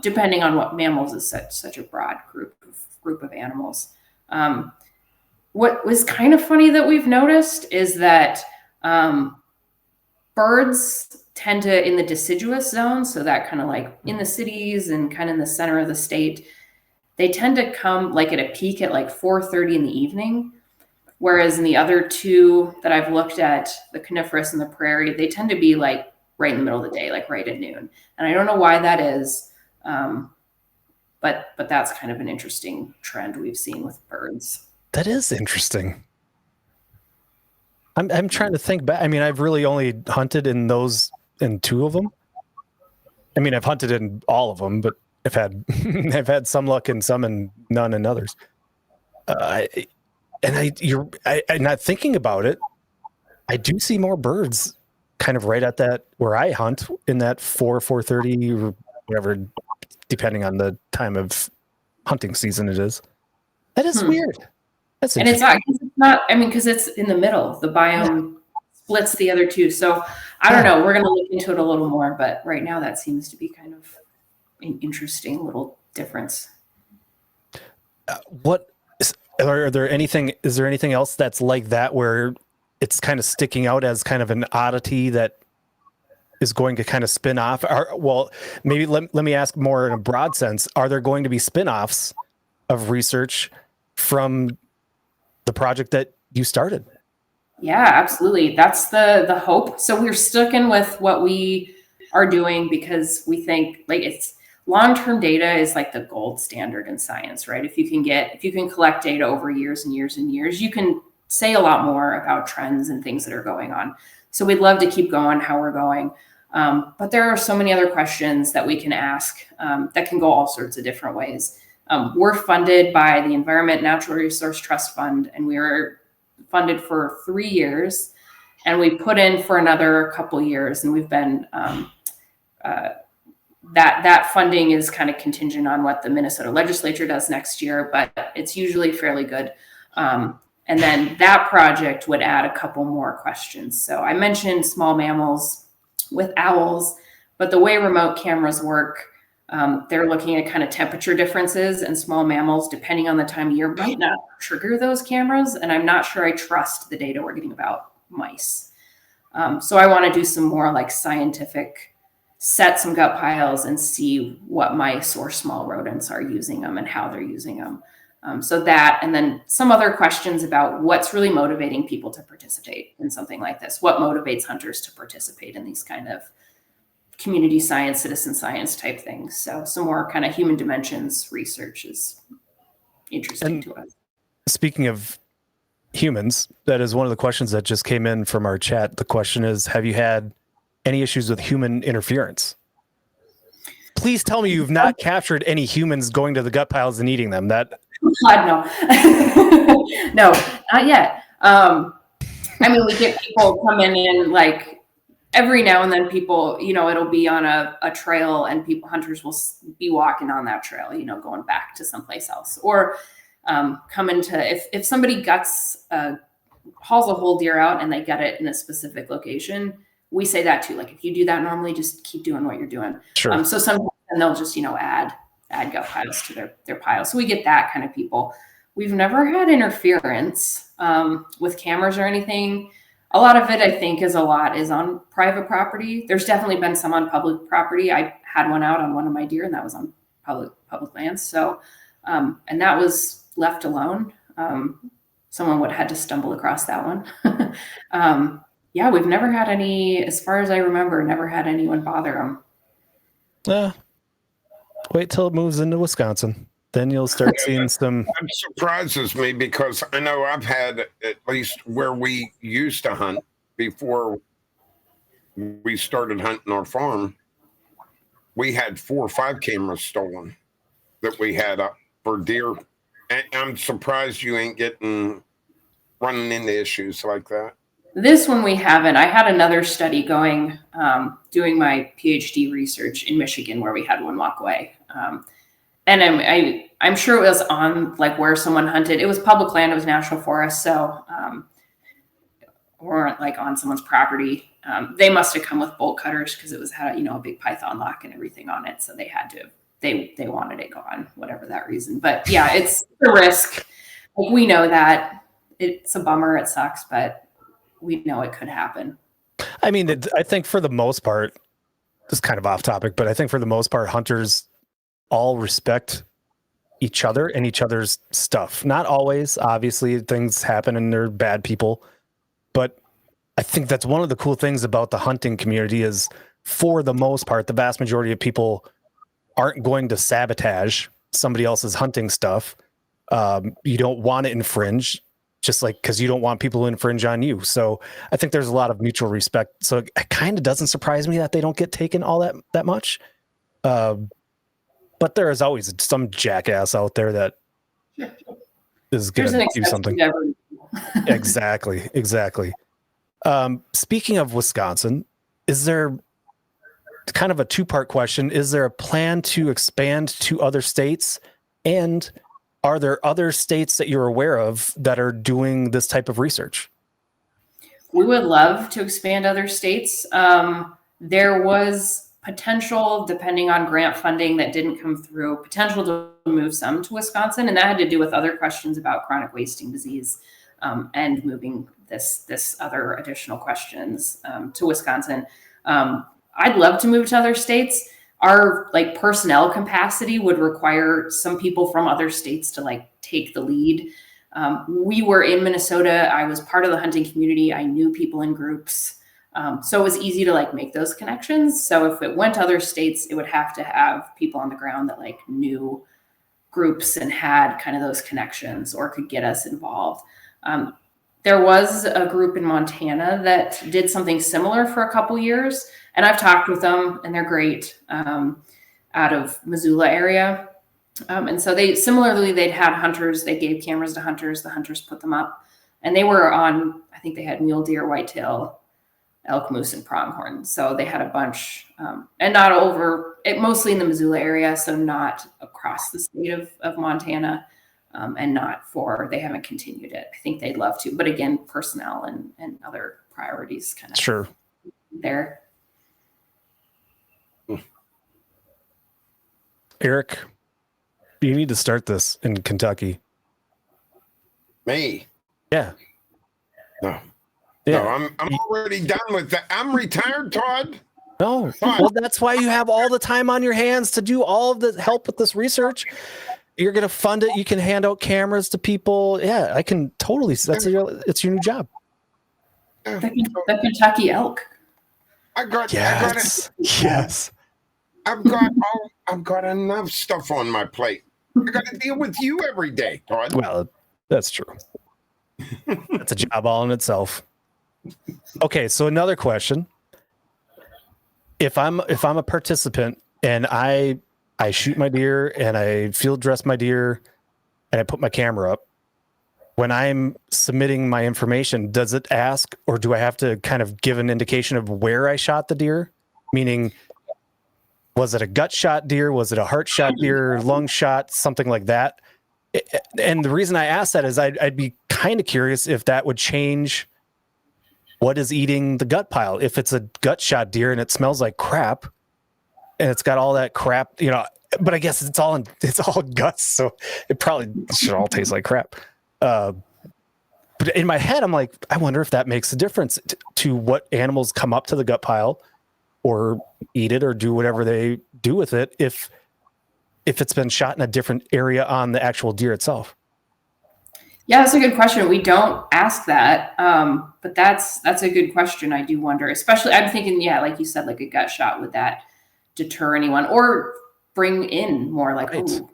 S4: depending on what mammals is such a broad group of animals. What was kind of funny that we've noticed is that birds tend to, in the deciduous zone, so that kind of like in the cities and kind of in the center of the state, they tend to come like at a peak at like 4:30 in the evening. Whereas in the other 2 that I've looked at, the coniferous and the prairie, they tend to be like right in the middle of the day, like right at noon. And I don't know why that is, but that's kind of an interesting trend we've seen with birds.
S2: That is interesting. I'm trying to think back. I mean, I've really only hunted in 2 of them. I mean, I've hunted in all of them, but I've had some luck in some and none in others. I'm not thinking about it. I do see more birds kind of right at that where I hunt, in that 4:30 or whatever, depending on the time of hunting season it is. That is weird. That's interesting.
S4: And it's not, I mean, because it's in the middle. The biome splits the other 2. So I don't know. We're going to look into it a little more, but right now that seems to be kind of an interesting little difference.
S2: Is there anything else that's like that, where it's kind of sticking out as kind of an oddity that is going to kind of spin off? Maybe let me ask more in a broad sense. Are there going to be spin-offs of research from the project that you started?
S4: Yeah, absolutely. That's the hope. So we're sticking with what we are doing because we think like it's long-term data is like the gold standard in science, right? If you can collect data over years and years and years, you can say a lot more about trends and things that are going on. So we'd love to keep going how we're going. But there are so many other questions that we can ask that can go all sorts of different ways. We're funded by the Environment Natural Resource Trust Fund, and we were funded for 3 years, and we put in for another couple years, and we've been that funding is kind of contingent on what the Minnesota legislature does next year, but it's usually fairly good. And then that project would add a couple more questions. So I mentioned small mammals with owls, but the way remote cameras work, they're looking at kind of temperature differences, and small mammals, depending on the time of year, might not trigger those cameras. And I'm not sure I trust the data we're getting about mice. So I want to do some more like scientific, set some gut piles and see what mice or small rodents are using them and how they're using them. So that, and then some other questions about what's really motivating people to participate in something like this. What motivates hunters to participate in these kind of community science, citizen science type things. So some more kind of human dimensions research is interesting to us.
S2: Speaking of humans, that is one of the questions that just came in from our chat. The question is, have you had any issues with human interference? Please tell me you've not captured any humans going to the gut piles and eating them. That
S4: God, no. No, not yet. I mean, we get people coming in like every now and then. People, it'll be on a trail, and hunters will be walking on that trail, going back to someplace else, or come into if somebody hauls a whole deer out and they gut it in a specific location. We say that too. Like, if you do that normally, just keep doing what you're doing.
S2: Sure.
S4: So sometimes they'll just, add gut piles to their piles. So we get that kind of people. We've never had interference with cameras or anything. A lot of it, I think, is on private property. There's definitely been some on public property. I had one out on one of my deer, and that was on public lands. So, and that was left alone. Someone would have had to stumble across that one. Yeah, we've never had any, as far as I remember, never had anyone bother them.
S2: Wait till it moves into Wisconsin. Then you'll start seeing some.
S3: That surprises me, because I know I've had, at least where we used to hunt before we started hunting our farm, we had 4 or 5 cameras stolen that we had up for deer. And I'm surprised you ain't running into issues like that.
S4: This one we haven't. I had another study going, doing my PhD research in Michigan, where we had one walk away. And I'm sure it was on like where someone hunted. It was public land. It was national forest. So weren't like on someone's property. They must have come with bolt cutters, because it had a big python lock and everything on it. So they had to. They wanted it gone, whatever that reason. But yeah, it's a risk. Like, we know that it's a bummer. It sucks, but we know it could happen.
S2: I mean, I think for the most part, this is kind of off topic, but I think for the most part, hunters all respect each other and each other's stuff. Not always, obviously, things happen and they're bad people. But I think that's one of the cool things about the hunting community is, for the most part, the vast majority of people aren't going to sabotage somebody else's hunting stuff. You don't want to infringe, just like because you don't want people to infringe on you. So I think there's a lot of mutual respect. So it kind of doesn't surprise me that they don't get taken all that much. But there is always some jackass out there that is going to do something. Exactly. Speaking of Wisconsin, is there kind of a 2-part question? Is there a plan to expand to other states? And are there other states that you're aware of that are doing this type of research?
S4: We would love to expand other states. There was potential, depending on grant funding that didn't come through, potential to move some to Wisconsin. And that had to do with other questions about chronic wasting disease, and moving this other additional questions to Wisconsin. I'd love to move to other states. Our personnel capacity would require some people from other states to take the lead. We were in Minnesota. I was part of the hunting community. I knew people in groups. So it was easy to make those connections. So if it went to other states, it would have to have people on the ground that knew groups and had kind of those connections or could get us involved. There was a group in Montana that did something similar for a couple years, and I've talked with them, and they're great, out of Missoula area. And so they'd had hunters, they gave cameras to hunters, the hunters put them up, and they were on, I think they had mule deer, whitetail, elk, moose, and pronghorn. So they had a bunch, and not over it, mostly in the Missoula area, so not across the state of Montana, and they haven't continued it. I think they'd love to, but again, personnel and other priorities kind of
S2: Sure.
S4: there.
S2: Eric, you need to start this in Kentucky.
S3: Me?
S2: Yeah.
S3: No.
S2: Yeah.
S3: No, I'm already done with that. I'm retired, Todd.
S2: No. Well, that's why you have all the time on your hands to do all of the help with this research. You're going to fund it. You can hand out cameras to people. Yeah, I can totally. It's your new job.
S4: The Kentucky elk.
S2: Yes.
S3: I've got enough stuff on my plate. I got to deal with you every day, Todd.
S2: Well, that's true. That's a job all in itself. Okay, so another question. If I'm a participant and I shoot my deer and I field dress my deer and I put my camera up, when I'm submitting my information, does it ask, or do I have to kind of give an indication of where I shot the deer? Meaning, was it a gut shot deer? Was it a heart shot deer, lung shot, something like that? And the reason I ask that is I'd be kind of curious if that would change what is eating the gut pile. If it's a gut shot deer and it smells like crap and it's got all that crap, but I guess it's all guts. So it probably should all taste like crap. But in my head, I'm like, I wonder if that makes a difference to what animals come up to the gut pile or eat it or do whatever they do with it if it's been shot in a different area on the actual deer itself.
S4: Yeah, that's a good question. We don't ask that, but that's a good question. I do wonder, especially I'm thinking, like you said, like a gut shot, would that deter anyone or bring in more like,
S2: right.
S4: Oh,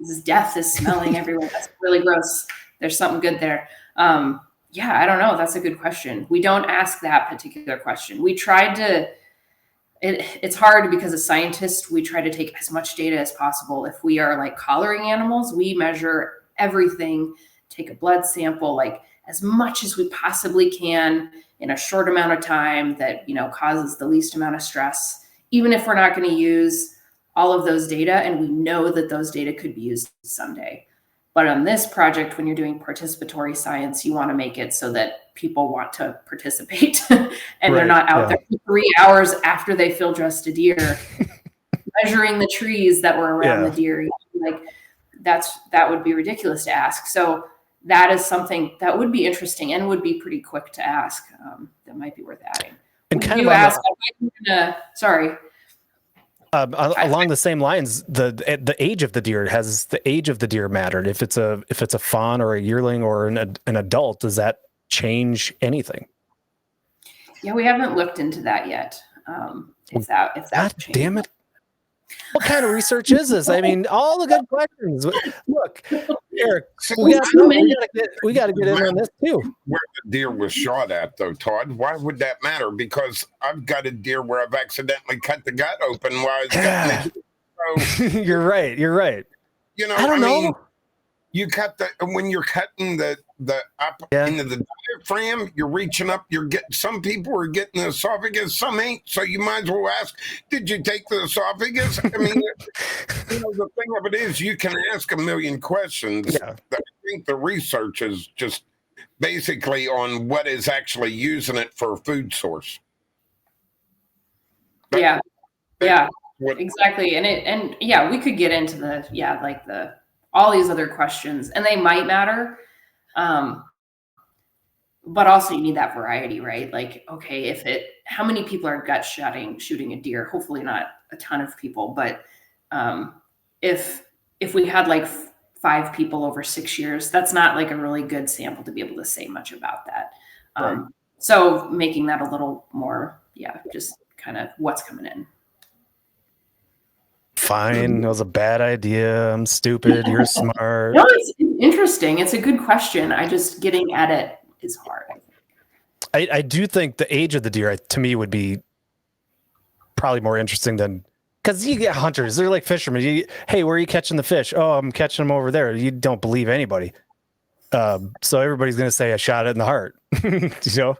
S4: this death is smelling everywhere. That's really gross. There's something good there. I don't know. That's a good question. We don't ask that particular question. We tried to, it's hard because as scientists, we try to take as much data as possible. If we are like collaring animals, we measure everything, take a blood sample, like as much as we possibly can in a short amount of time that, causes the least amount of stress, even if we're not going to use all of those data. And we know that those data could be used someday. But on this project, when you're doing participatory science, you want to make it so that people want to participate and they're not out there for 3 hours after they field dressed a deer, measuring the trees that were around the deer. Like that would be ridiculous to ask. So that is something that would be interesting and would be pretty quick to ask. That might be worth adding.
S2: And kind
S4: of
S2: ask.
S4: Sorry.
S2: Along the same lines, the age of the deer, has the age of the deer mattered? If it's a fawn or a yearling or an adult, does that change anything?
S4: Yeah, we haven't looked into that yet. If that
S2: God damn it! What kind of research is this? I mean, all the good questions. Look, Eric, we got to get in on this too.
S3: Where the deer was shot at, though, Todd? Why would that matter? Because I've got a deer where I've accidentally cut the gut open while I was cutting it. So,
S2: You're right.
S3: I don't know. You cut when you're cutting the up into the diaphragm, you're reaching up. Some people are getting the esophagus, some ain't. So you might as well ask, did you take the esophagus? I mean, the thing of it is, you can ask a million questions.
S2: Yeah.
S3: I think the research is just basically on what is actually using it for a food source.
S4: Exactly. And we could get into all these other questions, and they might matter. But also you need that variety, right? Like, okay, how many people are gut shooting a deer? Hopefully not a ton of people, but if we had like 5 people over 6 years, that's not like a really good sample to be able to say much about that.
S3: Right.
S4: So making that a little more, just kind of what's coming in.
S2: Fine. It was a bad idea. I'm stupid. You're smart.
S4: No, it's interesting. It's a good question. Just getting at it is hard.
S2: I do think the age of the deer, to me, would be probably more interesting than, because you get hunters. They're like fishermen. Hey, where are you catching the fish? Oh, I'm catching them over there. You don't believe anybody. So everybody's going to say I shot it in the heart.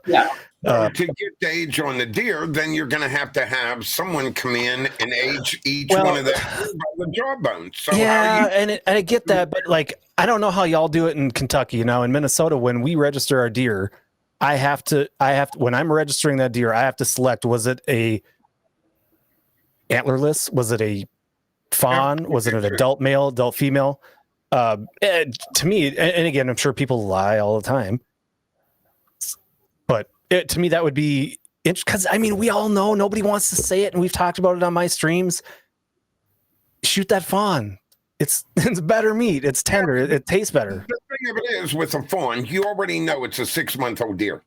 S4: Yeah.
S3: So to get the age on the deer, then you're going to have someone come in and age each one of them by the jawbone. So
S2: yeah, and I get that, but like I don't know how y'all do it in Kentucky. Now in Minnesota, when we register our deer, I have to when I'm registering that deer, I have to select: was it a antlerless? Was it a fawn? Was it an adult male, adult female? To me, and again, I'm sure people lie all the time, but to me that would be interesting because I mean we all know nobody wants to say it, and we've talked about it on my streams. Shoot that fawn. It's better meat. It's tender. It tastes better.
S3: The thing of it is, with a fawn, you already know it's a 6-month-old deer.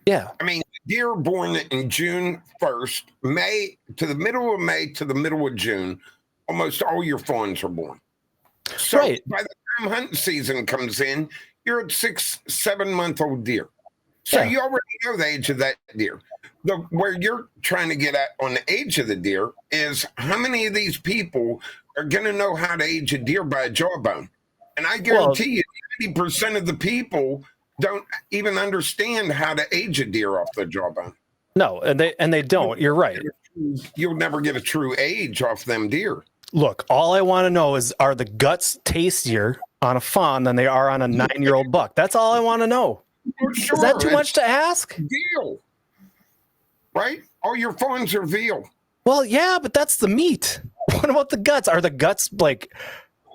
S2: Yeah.
S3: I mean, deer born in June 1st, May to the middle of May to the middle of June, almost all your fawns are born. So by the time hunting season comes in, you're at 6-7-month-old deer. So you already know the age of that deer. Where you're trying to get at on the age of the deer is how many of these people are going to know how to age a deer by a jawbone. And I guarantee you, 90% of the people don't even understand how to age a deer off the jawbone.
S2: No, and they don't. You're right.
S3: You'll never get a true age off them deer.
S2: Look, all I want to know is, are the guts tastier on a fawn than they are on a 9-year-old buck? That's all I want to know.
S3: Sure,
S2: is that too much to ask?
S3: Veal, right? All your fawns are veal.
S2: Well, yeah, but that's the meat. What about the guts? Are the guts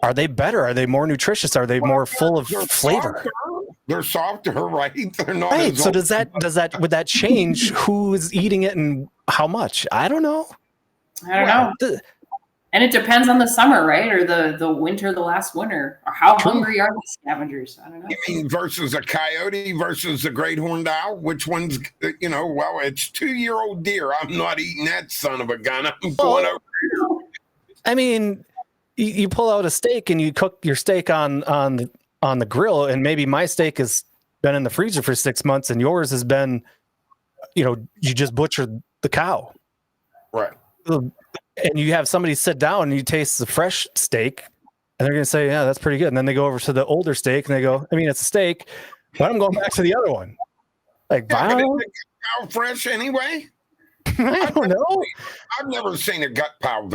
S2: are they better? Are they more nutritious? Are they more full of flavor?
S3: Softer. They're softer, right? They're not
S2: right. So would that change who is eating it and how much? I don't know.
S4: And it depends on the summer, right? Or the winter, the last winter. Or how hungry are the scavengers? I don't know.
S3: You mean versus a coyote versus a great horned owl? Which one's, well, it's 2-year-old deer. I'm not eating that son of a gun. I'm going over here.
S2: I mean, you pull out a steak and you cook your steak on the grill, and maybe my steak has been in the freezer for 6 months and yours has been, you just butchered the cow.
S3: Right.
S2: And you have somebody sit down and you taste the fresh steak and they're going to say, yeah, that's pretty good. And then they go over to the older steak and they go, I mean, it's a steak, but I'm going back to the other one. Like,
S3: but is the cow fresh anyway?
S2: I don't know.
S3: I've never seen a gut pile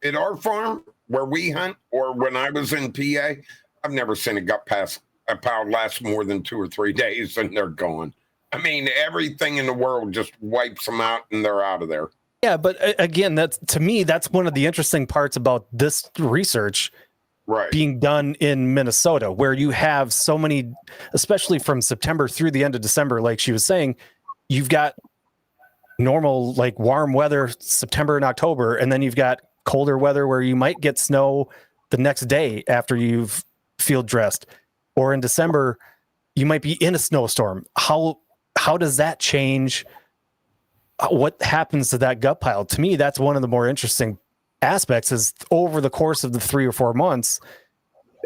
S3: at our farm where we hunt, or when I was in PA, I've never seen a gut pile last more than 2 or 3 days and they're gone. I mean, everything in the world just wipes them out and they're out of there.
S2: Yeah, but again, to me, that's one of the interesting parts about this research being done in Minnesota, where you have so many, especially from September through the end of December, like she was saying, you've got normal, like warm weather, September and October, and then you've got colder weather where you might get snow the next day after you've field dressed, or in December, you might be in a snowstorm. How does that change what happens to that gut pile? To me, that's one of the more interesting aspects, is over the course of the 3 or 4 months,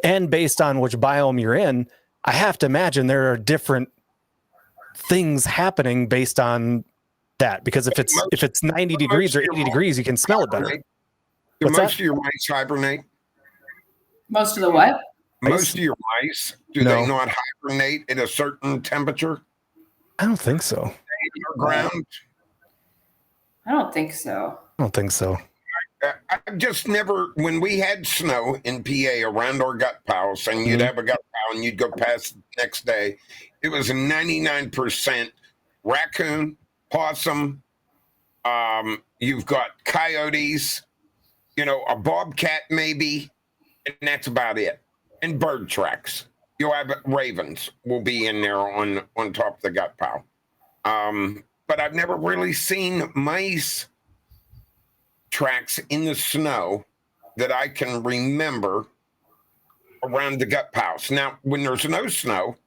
S2: and based on which biome you're in, I have to imagine there are different things happening based on that, because if it's 90 degrees or 80 degrees, you can smell it better.
S3: Do most of your mice hibernate?
S4: Most of the what?
S3: Most of your mice, do they not hibernate at a certain temperature?
S2: I don't think so.
S3: Ground?
S4: I don't think so.
S2: I don't think so.
S3: I've just never, when we had snow in PA around our gut piles, and you'd have a gut pile and you'd go past the next day, it was 99% raccoon, possum, you've got coyotes, a bobcat maybe, and that's about it. And bird tracks. You'll have ravens will be in there on top of the gut pile. But I've never really seen mice tracks in the snow that I can remember around the gut piles. Now, when there's no snow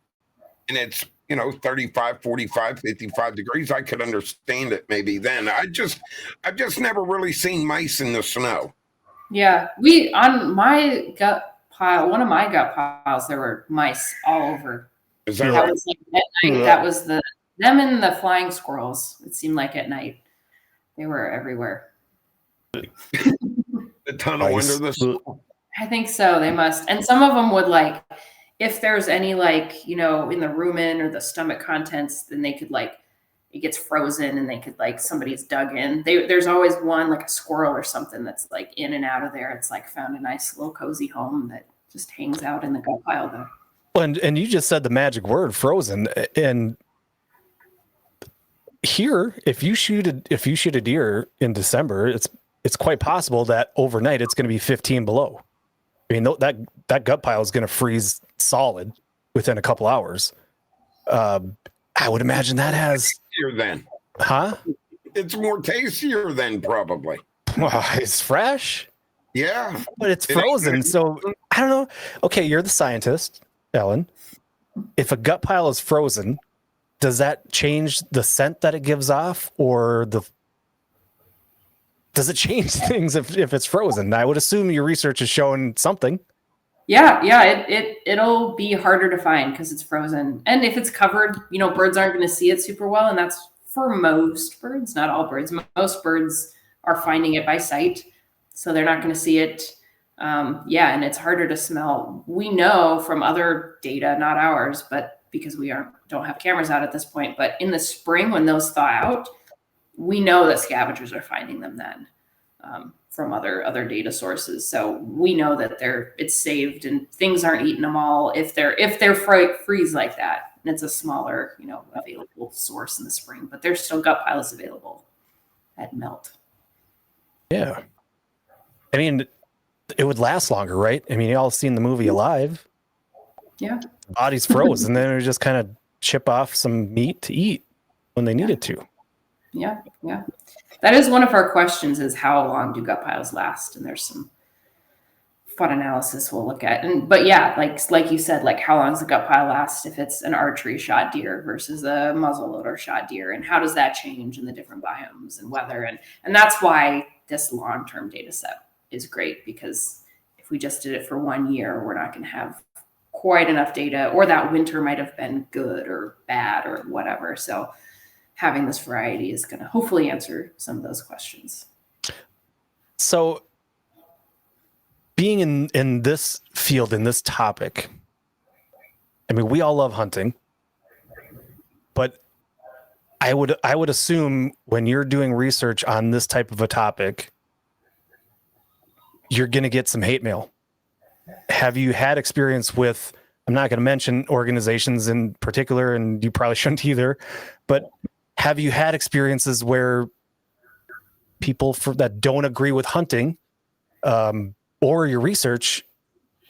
S3: and it's, 35, 45, 55 degrees, I could understand it maybe then. I've just never really seen mice in the snow.
S4: Yeah, on my gut pile, one of my gut piles, there were mice all over.
S3: Is that right?
S4: Was like at night, that was them and the flying squirrels. It seemed like at night they were everywhere.
S3: The tunnel under the snow.
S4: I think so. They must. And some of them would, like, if there's any, like, in the rumen or the stomach contents, then they could, like, it gets frozen and they could like somebody's dug in. There's always one like a squirrel or something that's like in and out of there. It's like found a nice little cozy home that just hangs out in the gut pile there.
S2: And you just said the magic word, frozen. And here, if you shoot a deer in December, it's quite possible that overnight it's going to be 15 below. I mean, that gut pile is going to freeze solid within a couple hours. I would imagine that has.
S3: Then,
S2: huh?
S3: It's more tastier then, probably.
S2: Well, it's fresh.
S3: Yeah,
S2: but it's frozen. So I don't know. Okay, you're the scientist, Ellen. If a gut pile is frozen, does that change the scent that it gives off, or does it change things if it's frozen? I would assume your research is showing something.
S4: Yeah, it'll be harder to find because it's frozen. And if it's covered, birds aren't going to see it super well. And that's for most birds, not all birds. Most birds are finding it by sight, so they're not going to see it. And it's harder to smell. We know from other data, not ours, but because we don't have cameras out at this point, but in the spring when those thaw out, we know that scavengers are finding them then. From other data sources, so we know that it's saved and things aren't eating them all if they're freeze like that, and it's a smaller available source in the spring, but there's still gut piles available at melt.
S2: Yeah, I mean, it would last longer, right? I mean, you all seen the movie Alive.
S4: Yeah,
S2: the body's froze, and then it would just kind of chip off some meat to eat when they needed to.
S4: Yeah. That is one of our questions, is how long do gut piles last? And there's some fun analysis we'll look at. But yeah, like you said, like how long does the gut pile last if it's an archery shot deer versus a muzzleloader shot deer? And how does that change in the different biomes and weather? And that's why this long-term data set is great, because if we just did it for 1 year, we're not going to have quite enough data, or that winter might have been good or bad or whatever. So having this variety is going to hopefully answer some of those questions.
S2: So being in this field, in this topic, I mean, we all love hunting, but I would assume when you're doing research on this type of a topic, you're going to get some hate mail. Have you had experience with, I'm not going to mention organizations in particular, and you probably shouldn't either, but have you had experiences where people that don't agree with hunting or your research,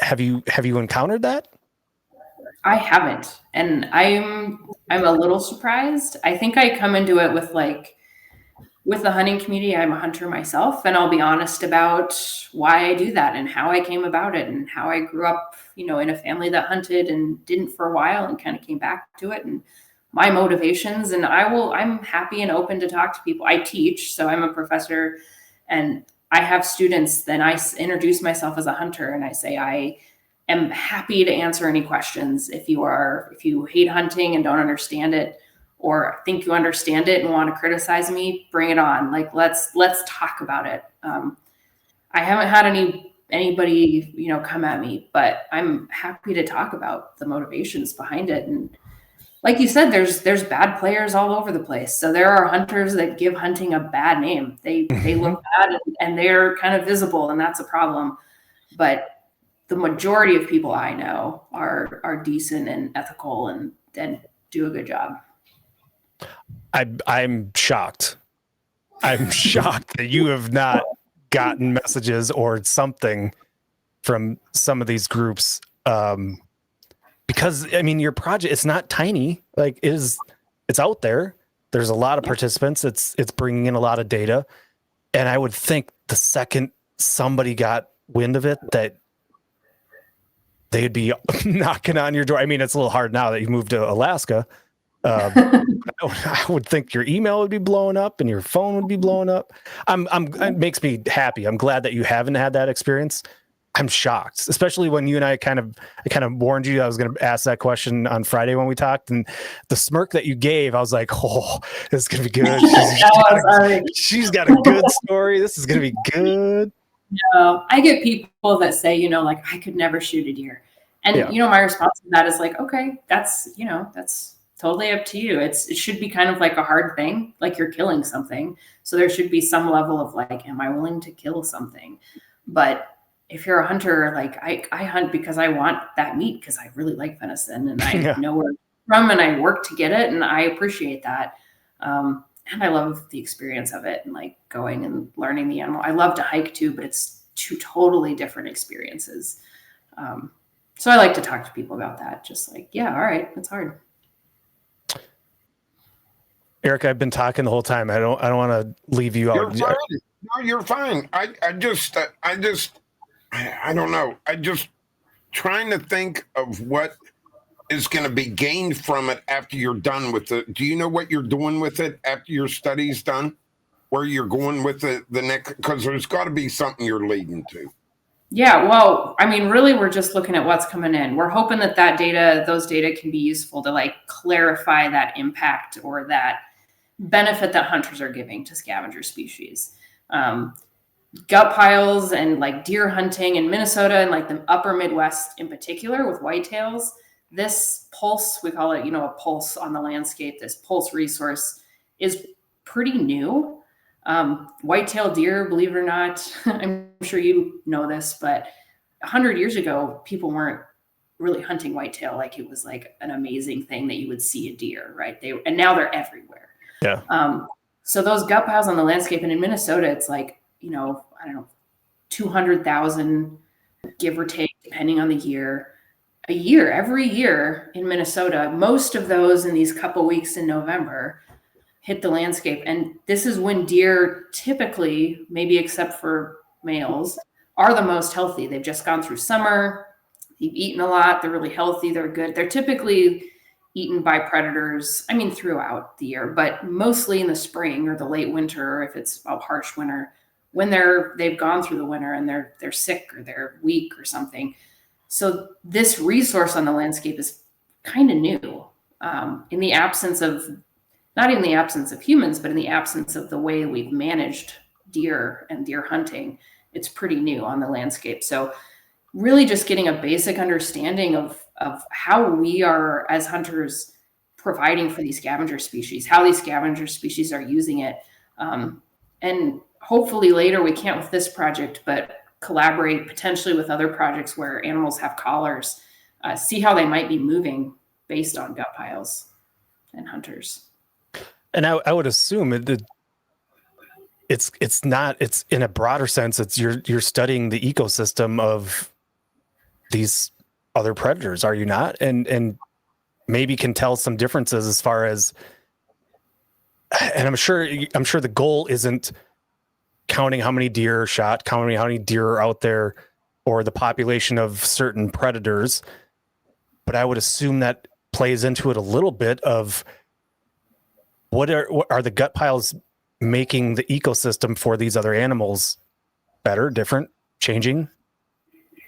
S2: have you encountered that?
S4: I haven't, and I'm a little surprised. I think I come into it with the hunting community. I'm a hunter myself, and I'll be honest about why I do that and how I came about it and how I grew up, in a family that hunted and didn't for a while and kind of came back to it, and my motivations. And I'm happy and open to talk to people. I teach, so I'm a professor, and I have students. Then I introduce myself as a hunter, and I say I am happy to answer any questions. If you hate hunting and don't understand it, or think you understand it and want to criticize me, bring it on. Like, let's talk about it. I haven't had anybody, come at me, but I'm happy to talk about the motivations behind it. And like you said, there's bad players all over the place. So there are hunters that give hunting a bad name. They look bad and they're kind of visible, and that's a problem. But the majority of people I know are decent and ethical and do a good job.
S2: I'm shocked. I'm shocked that you have not gotten messages or something from some of these groups. Because I mean, your project, it's not tiny. Like, it's out there. There's a lot of participants. It's bringing in a lot of data. And I would think the second somebody got wind of it, that they'd be knocking on your door. I mean, it's a little hard now that you moved to Alaska. I would think your email would be blowing up and your phone would be blowing up. It makes me happy. I'm glad that you haven't had that experience. I'm shocked, especially when you and I kind of warned you I was going to ask that question on Friday when we talked, and the smirk that you gave, I was like, oh, this is going to be good. She's got a good story. This is going to be good.
S4: No, I get people that say, like, I could never shoot a deer. And, my response to that is like, okay, that's totally up to you. It should be kind of like a hard thing, like you're killing something. So there should be some level of like, am I willing to kill something? But if you're a hunter, like I hunt because I want that meat because I really like venison and I know where it's from and I work to get it and I appreciate that. And I love the experience of it and like going and learning the animal. I love to hike too, but it's two totally different experiences. So I like to talk to people about that. Just like, yeah, all right, it's hard.
S2: Eric, I've been talking the whole time. I don't want to leave you out.
S3: You're fine. No, you're fine. I don't know. I just trying to think of what is going to be gained from it after you're done with it. Do you know what you're doing with it after your study's done? Where you're going with the next? Because there's got to be something you're leading to.
S4: Yeah, well, I mean, really, we're just looking at what's coming in. We're hoping that those data can be useful to like clarify that impact or that benefit that hunters are giving to scavenger species. Gut piles and like deer hunting in Minnesota and like the upper Midwest in particular with whitetails, this pulse, we call it, a pulse on the landscape, this pulse resource is pretty new. Whitetail deer, believe it or not, I'm sure you know this, but 100 years ago, people weren't really hunting whitetail like it was like an amazing thing that you would see a deer, right? And now they're everywhere.
S2: Yeah.
S4: So those gut piles on the landscape, and in Minnesota, it's like, I don't know, 200,000, give or take, depending on the year. Every year in Minnesota, most of those in these couple weeks in November hit the landscape. And this is when deer typically, maybe except for males, are the most healthy. They've just gone through summer. They've eaten a lot. They're really healthy. They're good. They're typically eaten by predators, throughout the year, but mostly in the spring or the late winter, or if it's a harsh winter, when they've gone through the winter and they're sick or they're weak or something. So this resource on the landscape is kind of new, in the absence of, not in the absence of humans, but in the absence of the way we've managed deer and deer hunting. It's pretty new on the landscape. So really just getting a basic understanding of how we are as hunters providing for these scavenger species, how these scavenger species are using it. And hopefully later we can't with this project, but collaborate potentially with other projects where animals have collars, see how they might be moving based on gut piles and hunters.
S2: And I would assume it's not, it's in a broader sense, it's you're studying the ecosystem of these other predators, are you not? And maybe can tell some differences as far as, and I'm sure the goal isn't counting how many deer are shot, counting how many deer are out there, or the population of certain predators. But I would assume that plays into it a little bit of what are the gut piles making the ecosystem for these other animals better, different, changing?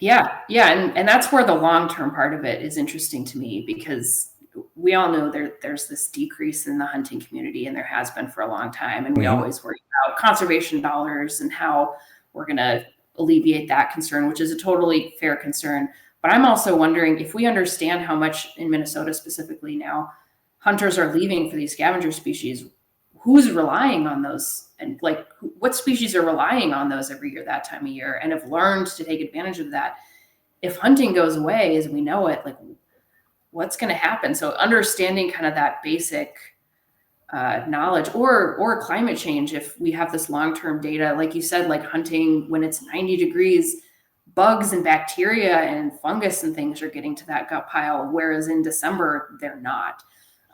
S4: Yeah. And that's where the long-term part of it is interesting to me, because we all know there's this decrease in the hunting community, and there has been for a long time. And we always worry about conservation dollars and how we're going to alleviate that concern, which is a totally fair concern. But I'm also wondering if we understand how much in Minnesota specifically now hunters are leaving for these scavenger species, who's relying on those, and like what species are relying on those every year that time of year and have learned to take advantage of that. If hunting goes away as we know it, like what's going to happen? So understanding kind of that basic knowledge, or climate change, if we have this long-term data, like you said, like hunting when it's 90 degrees, bugs and bacteria and fungus and things are getting to that gut pile, whereas in December they're not.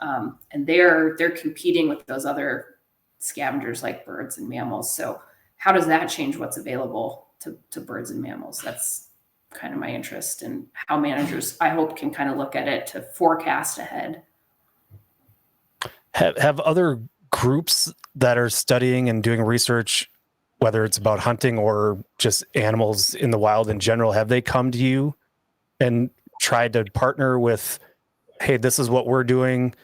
S4: And they're competing with those other scavengers like birds and mammals. So how does that change what's available to birds and mammals? That's kind of my interest, and how managers, I hope, can kind of look at it to forecast ahead.
S2: Have other groups that are studying and doing research, whether it's about hunting or just animals in the wild in general, have they come to you and tried to partner with, hey, this is what we're doing,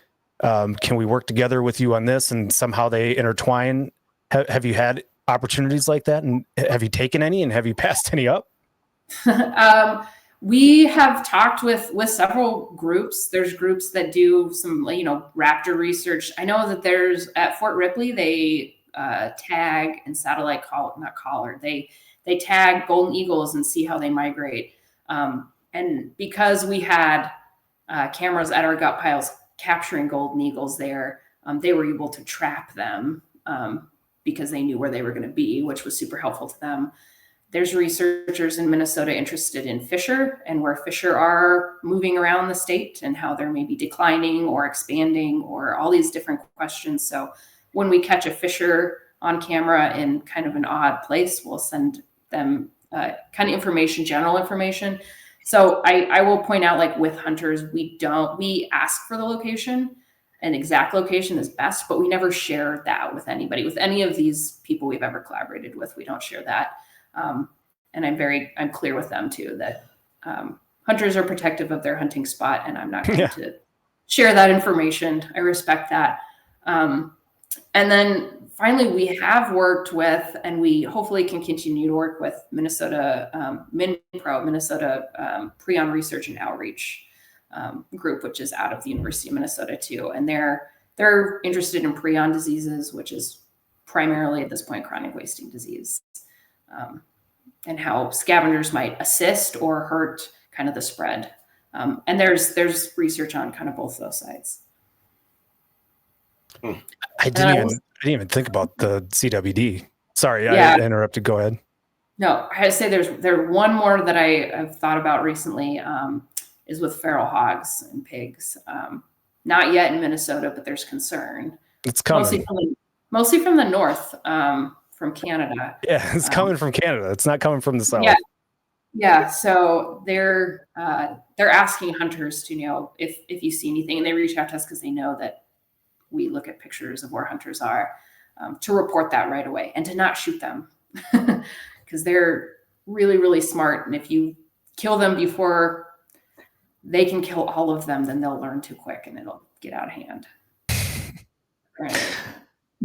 S2: can we work together with you on this? And somehow they intertwine. Have you had opportunities like that? And have you taken any, and have you passed any up?
S4: We have talked with several groups. There's groups that do some, raptor research. I know that there's at Fort Ripley, they tag and satellite not collar. They tag golden eagles and see how they migrate. And because we had cameras at our gut piles capturing golden eagles there, they were able to trap them because they knew where they were going to be, which was super helpful to them. There's researchers in Minnesota interested in fisher and where fisher are moving around the state and how they're maybe declining or expanding or all these different questions. So when we catch a fisher on camera in kind of an odd place, we'll send them kind of information, general information. So I will point out, like with hunters, we ask for the location, an exact location is best, but we never share that with anybody. With any of these people we've ever collaborated with, we don't share that. And I'm clear with them too, that hunters are protective of their hunting spot, and I'm not going to share that information. I respect that. And then finally, we have worked with, and we hopefully can continue to work with Minnesota MinPro, Minnesota Prion Research and Outreach group, which is out of the University of Minnesota too. And they're interested in prion diseases, which is primarily at this point chronic wasting disease, and how scavengers might assist or hurt kind of the spread. And there's research on kind of both those sides.
S2: I didn't even think about the CWD. Sorry, I interrupted. Go ahead.
S4: No, I say there's one more that I have thought about recently, is with feral hogs and pigs. Not yet in Minnesota, but there's concern.
S2: It's coming.
S4: Mostly from the north, from Canada.
S2: Yeah, it's coming from Canada. It's not coming from the south.
S4: Yeah. So they're asking hunters to, if you see anything, and they reach out to us because they know that we look at pictures of where hunters are, to report that right away and to not shoot them because they're really, really smart. And if you kill them before they can kill all of them, then they'll learn too quick and it'll get out of hand. Right.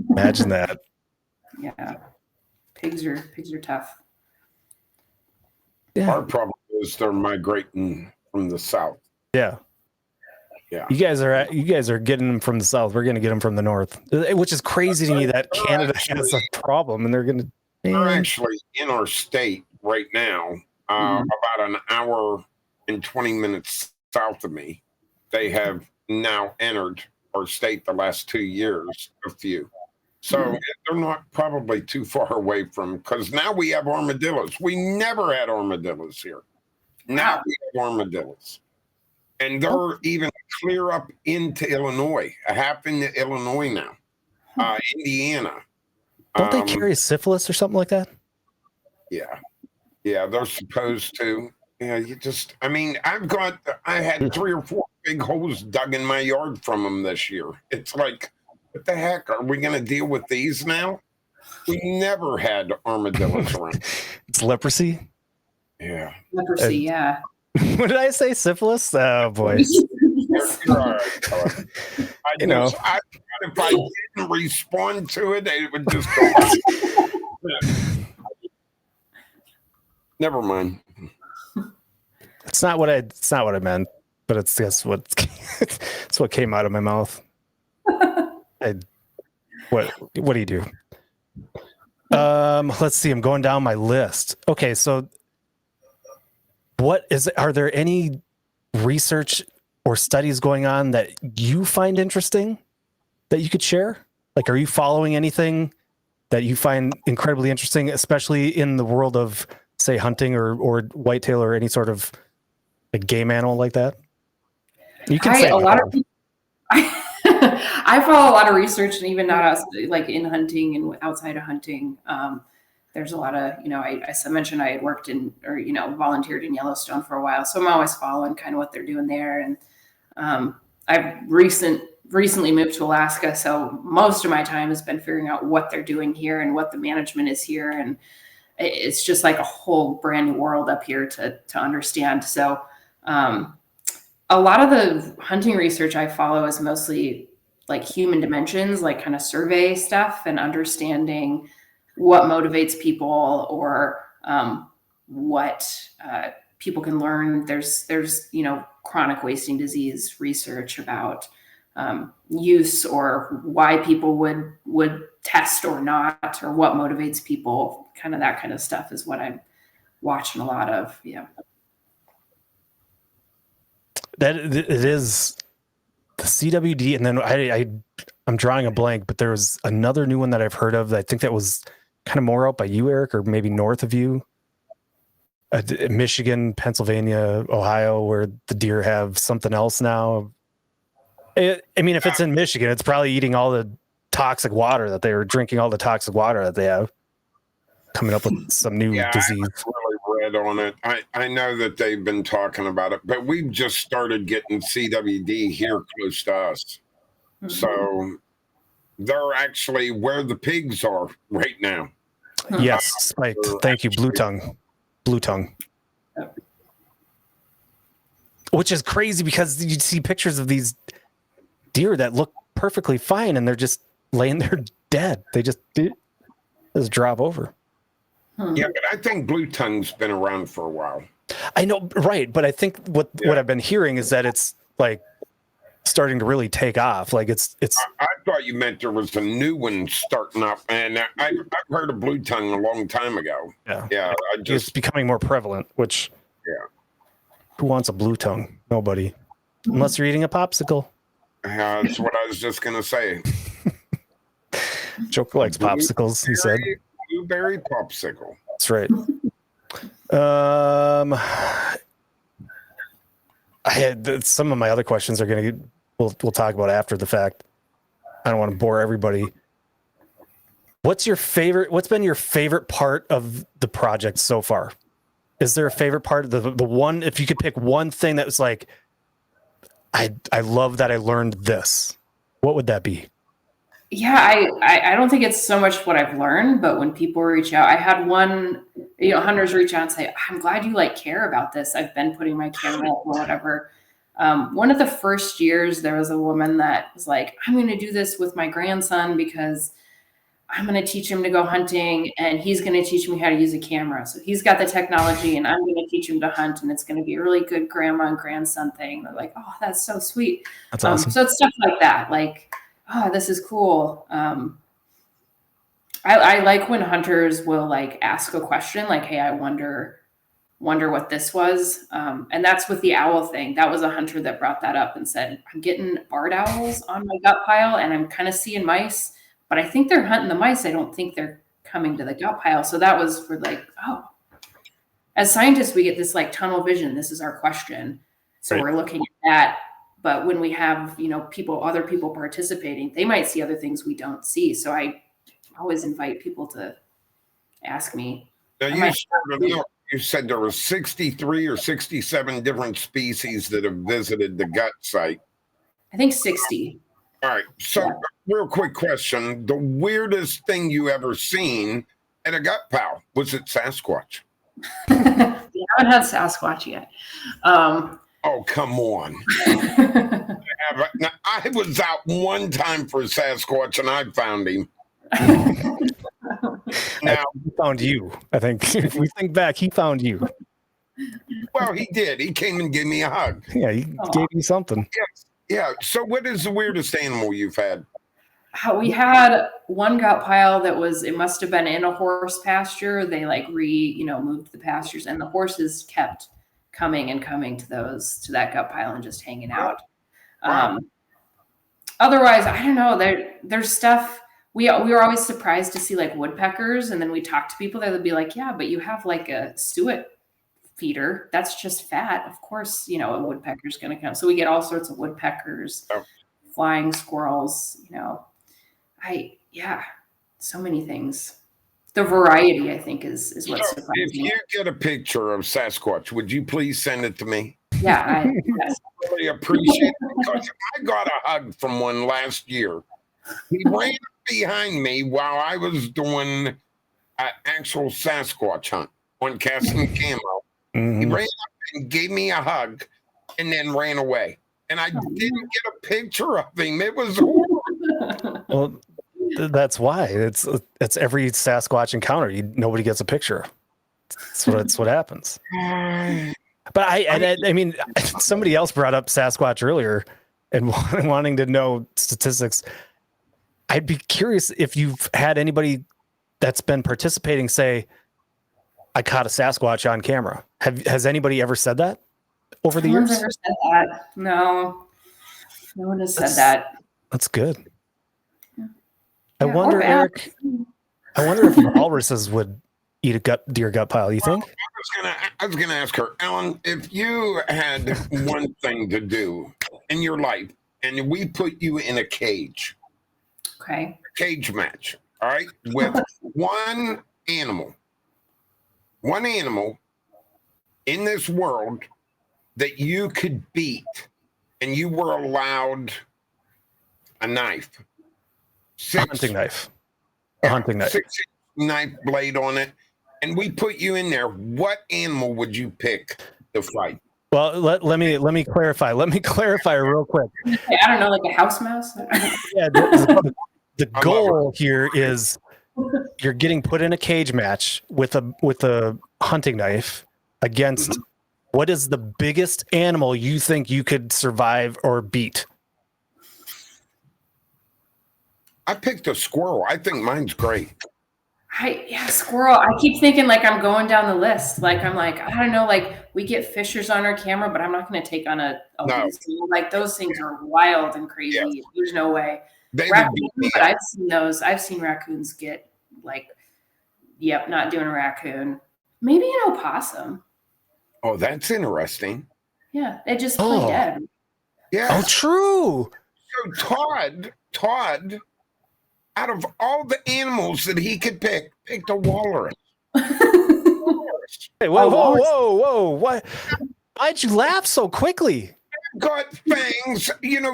S2: Imagine that.
S4: Yeah. Pigs are tough.
S2: Yeah.
S3: Our problem is they're migrating from the south.
S2: Yeah.
S3: Yeah.
S2: You guys are getting them from the south. We're going to get them from the north, which is crazy to me that Canada has a problem and they're going to.
S3: They're actually in our state right now, about an hour and 20 minutes south of me. They have now entered our state the last 2 years, a few. So they're not probably too far away from, because now we have armadillos. We never had armadillos here. Now we have armadillos. And they're even clear up into Illinois, half into Illinois now, Indiana.
S2: Don't they carry syphilis or something like that?
S3: Yeah. Yeah, they're supposed to. Yeah, I had 3 or 4 big holes dug in my yard from them this year. It's like, what the heck? Are we going to deal with these now? We never had armadillos around.
S2: It's leprosy?
S3: Yeah.
S4: Leprosy, yeah.
S2: What did I say? Syphilis? Oh, boy.
S3: You're all right, if I didn't respond to it, it would just go. Never mind.
S2: It's not what I meant, but it's what came out of my mouth. What do you do? Let's see. I'm going down my list. Okay, so are there any research or studies going on that you find interesting that you could share? Like, are you following anything that you find incredibly interesting, especially in the world of, say, hunting or whitetail or any sort of like game animal like that? You can say
S4: I follow a lot of research, and even not like in hunting and outside of hunting. There's a lot of, I mentioned I had worked volunteered in Yellowstone for a while. So I'm always following kind of what they're doing there. And I've recently moved to Alaska. So most of my time has been figuring out what they're doing here and what the management is here. And it's just like a whole brand new world up here to understand. So a lot of the hunting research I follow is mostly like human dimensions, like kind of survey stuff and understanding what motivates people or what people can learn. There's chronic wasting disease research about use or why people would test or not, or what motivates people. Kind of that kind of stuff is what I'm watching a lot of. Yeah.
S2: That it is the CWD, and then I'm drawing a blank, but there was another new one that I've heard of. I think that was kind of more out by you, Eric, or maybe north of you. Michigan, Pennsylvania, Ohio, where the deer have something else now. I mean, if it's in Michigan, it's probably eating all the toxic water that they were drinking, all the toxic water that they have, coming up with some new disease.
S3: I really read on it. I know that they've been talking about it, but we've just started getting CWD here close to us. Mm-hmm. So they're actually where the pigs are right now.
S2: Yes, spiked. Thank you, blue tongue. Which is crazy because you see pictures of these deer that look perfectly fine and they're just laying there dead. They just drop over.
S3: Yeah, but I think blue tongue's been around for a while.
S2: I know, right? But I think what I've been hearing is that it's like starting to really take off. Like it's.
S3: I thought you meant there was a new one starting up, and I've heard of blue tongue a long time ago. Yeah.
S2: It's becoming more prevalent. Which, who wants a blue tongue? Nobody, unless you're eating a popsicle.
S3: That's what I was just gonna say.
S2: Joker likes popsicles. He said,
S3: "Blueberry popsicle."
S2: That's right. I had some of my other questions are going to. We'll talk about after the fact. I don't want to bore everybody. What's been your favorite part of the project so far? Is there a favorite part of the one, if you could pick one thing that was like, I love that I learned this, what would that be?
S4: Yeah, I don't think it's so much what I've learned, but when people reach out, I had one, hunters reach out and say, I'm glad you care about this. I've been putting my camera up or whatever. One of the first years, there was a woman that was like, I'm going to do this with my grandson because I'm going to teach him to go hunting and he's going to teach me how to use a camera. So he's got the technology and I'm going to teach him to hunt, and it's going to be a really good grandma and grandson thing. They're like, oh, that's so sweet.
S2: That's awesome.
S4: So it's stuff like that. Like, oh, this is cool. I like when hunters will ask a question like, hey, I wonder what this was. And that's with the owl thing. That was a hunter that brought that up and said, I'm getting barred owls on my gut pile and I'm kind of seeing mice, but I think they're hunting the mice. I don't think they're coming to the gut pile. So that was for oh, as scientists, we get this tunnel vision. This is our question. So We're looking at that. But when we have, other people participating, they might see other things we don't see. So I always invite people to ask me.
S3: Now you said there were 63 or 67 different species that have visited the gut site.
S4: I think 60.
S3: All right. So real quick question. The weirdest thing you ever seen at a gut pal, was it Sasquatch?
S4: We haven't had Sasquatch yet.
S3: Oh, come on. Now, I was out one time for Sasquatch and I found him.
S2: Now, he found you. I think if we think back, he found you.
S3: Well, he did. He came and gave me a hug.
S2: Yeah, he gave you something.
S3: Yes. Yeah. So what is the weirdest animal you've had?
S4: We had one gut pile that it must have been in a horse pasture. They moved the pastures, and the horses kept coming to that gut pile and just hanging out.
S3: Wow.
S4: Otherwise, I don't know. There's stuff. We were always surprised to see woodpeckers, and then we talked to people that would be like, yeah, but you have a suet feeder. That's just fat. Of course, a woodpecker's going to come. So we get all sorts of woodpeckers, flying squirrels, so many things. The variety, I think, is what surprised me.
S3: If you get a picture of Sasquatch, would you please send it to me?
S4: Yeah,
S3: I really appreciate it because I got a hug from one last year. He ran behind me while I was doing an actual Sasquatch hunt on casting camo. Mm-hmm. He ran up and gave me a hug and then ran away. And I didn't get a picture of him. It was horrible.
S2: Well, that's why. It's every Sasquatch encounter. Nobody gets a picture. That's what happens. But I mean, somebody else brought up Sasquatch earlier and wanting to know statistics. I'd be curious if you've had anybody that's been participating say, I caught a Sasquatch on camera. Has anybody ever said that over the years?
S4: No one's ever said that. No one has said that.
S2: That's good.
S4: Yeah.
S2: I wonder, Eric, if walruses would eat a deer gut pile. You think?
S3: I was gonna ask her, Ellen, if you had one thing to do in your life, and we put you in a cage,
S4: okay,
S3: cage match, all right, with one animal in this world that you could beat, and you were allowed a knife,
S2: a hunting knife, a hunting knife,
S3: 6-inch knife blade on it. And we put you in there. What animal would you pick to fight?
S2: Well, let me clarify. Let me clarify real quick.
S4: I don't know, like a house mouse.
S2: Yeah, the goal here is you're getting put in a cage match with a hunting knife against what is the biggest animal you think you could survive or beat?
S3: I picked a squirrel. I think mine's great.
S4: Squirrel. I keep thinking like I'm going down the list. Like I'm like, I don't know, like we get fishers on our camera, but I'm not going to take on a weasel. Like those things are wild and crazy. Yeah. There's no way. Raccoons, but I've seen those. I've seen raccoons get like, not doing a raccoon. Maybe an opossum.
S3: Oh, that's interesting.
S4: Yeah, they just play dead.
S3: Yeah.
S2: Oh, true.
S3: So Todd. Out of all the animals that he could picked a walrus.
S2: Hey, whoa! What? Why'd you laugh so quickly?
S3: Got fangs,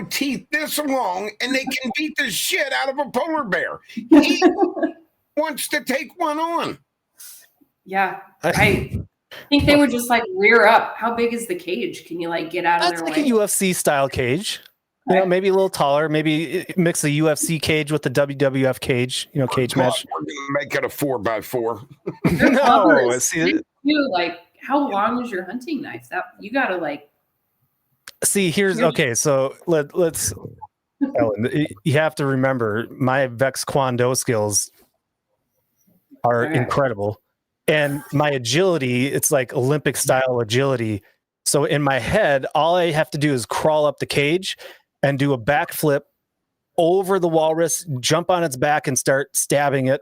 S3: teeth this long, and they can beat the shit out of a polar bear. He wants to take one on.
S4: Yeah, I think they would just like rear up. How big is the cage? Can you like get out of their way?
S2: That's like a UFC style cage. Maybe a little taller. Maybe mix the UFC cage with the WWF cage. Cage match.
S3: We're gonna make it a 4x4.
S2: No, see,
S4: like how long is your hunting knife? That you gotta like.
S2: See, here's okay. So let's. Ellen, you have to remember my Vex Kwon Do skills are incredible, and my agility. It's like Olympic style agility. So in my head, all I have to do is crawl up the cage and do a backflip over the walrus, jump on its back and start stabbing it.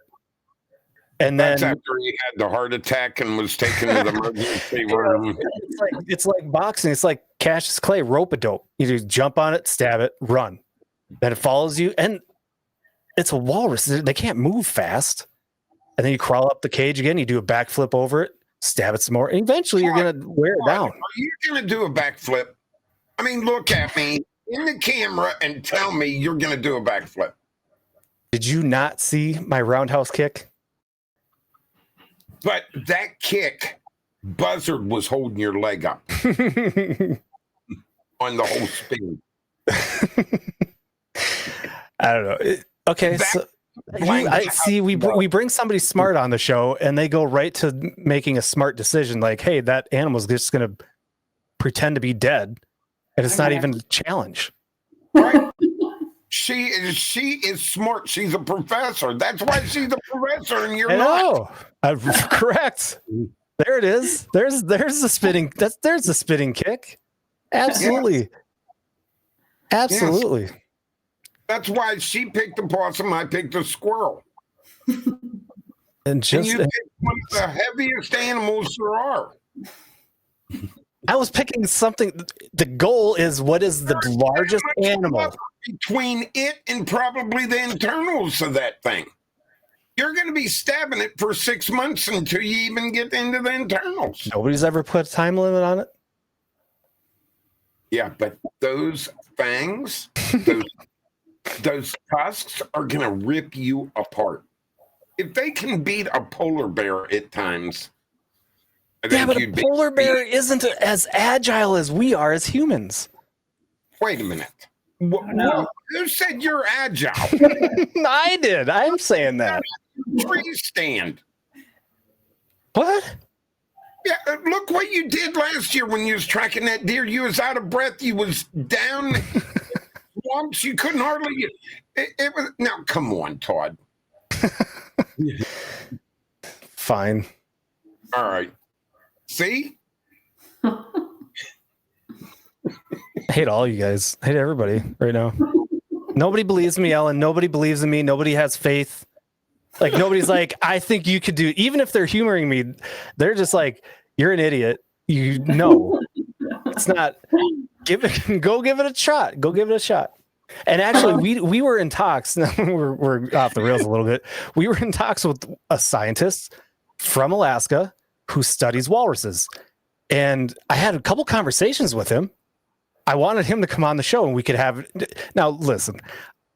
S2: And
S3: that's
S2: then
S3: after he had the heart attack and was taken to the emergency room.
S2: It's like boxing. It's like Cassius Clay, rope-a-dope. You just jump on it, stab it, run. Then it follows you. And it's a walrus. They can't move fast. And then you crawl up the cage again. You do a backflip over it, stab it some more. And eventually you're going to wear it down.
S3: Are you going to do a backflip? I mean, look at me in the camera and tell me you're going to do a backflip.
S2: Did you not see my roundhouse kick?
S3: But that kick, Buzzard was holding your leg up on the whole spin.
S2: I don't know. Okay, so we bring somebody smart on the show, and they go right to making a smart decision. Like, hey, that animal's just going to pretend to be dead, and it's not even a challenge.
S3: Right? She is smart. She's a professor. That's why she's a professor, and you're not.
S2: Correct. There it is. There's the spinning. There's the spinning kick. Absolutely. Yes. Absolutely. Yes.
S3: That's why she picked the possum. I picked the squirrel.
S2: And
S3: you picked one of the heaviest animals there are.
S2: I was picking something. The goal is what is the largest animal
S3: between it and probably the internals of that thing. You're going to be stabbing it for 6 months until you even get into the internals.
S2: Nobody's ever put a time limit on it.
S3: Yeah, but those fangs, those tusks are going to rip you apart. If they can beat a polar bear at times.
S2: Yeah, but a polar bear isn't as agile as we are as humans.
S3: Wait a minute. Who said you're agile?
S2: I did. I'm saying that.
S3: Tree stand.
S2: What?
S3: Yeah, look what you did last year when you was tracking that deer. You was out of breath. You was down swamps. You couldn't hardly get it was now. Come on, Todd.
S2: Fine.
S3: All right. See?
S2: I hate all you guys. I hate everybody right now. Nobody believes me, Ellen. Nobody believes in me. Nobody has faith. Like, nobody's like, I think you could do, even if they're humoring me, they're just like, you're an idiot. You know, it's not, go give it a shot. Go give it a shot. And actually, we were in talks. we're off the rails a little bit. We were in talks with a scientist from Alaska who studies walruses. And I had a couple conversations with him. I wanted him to come on the show and we could have. Now, listen,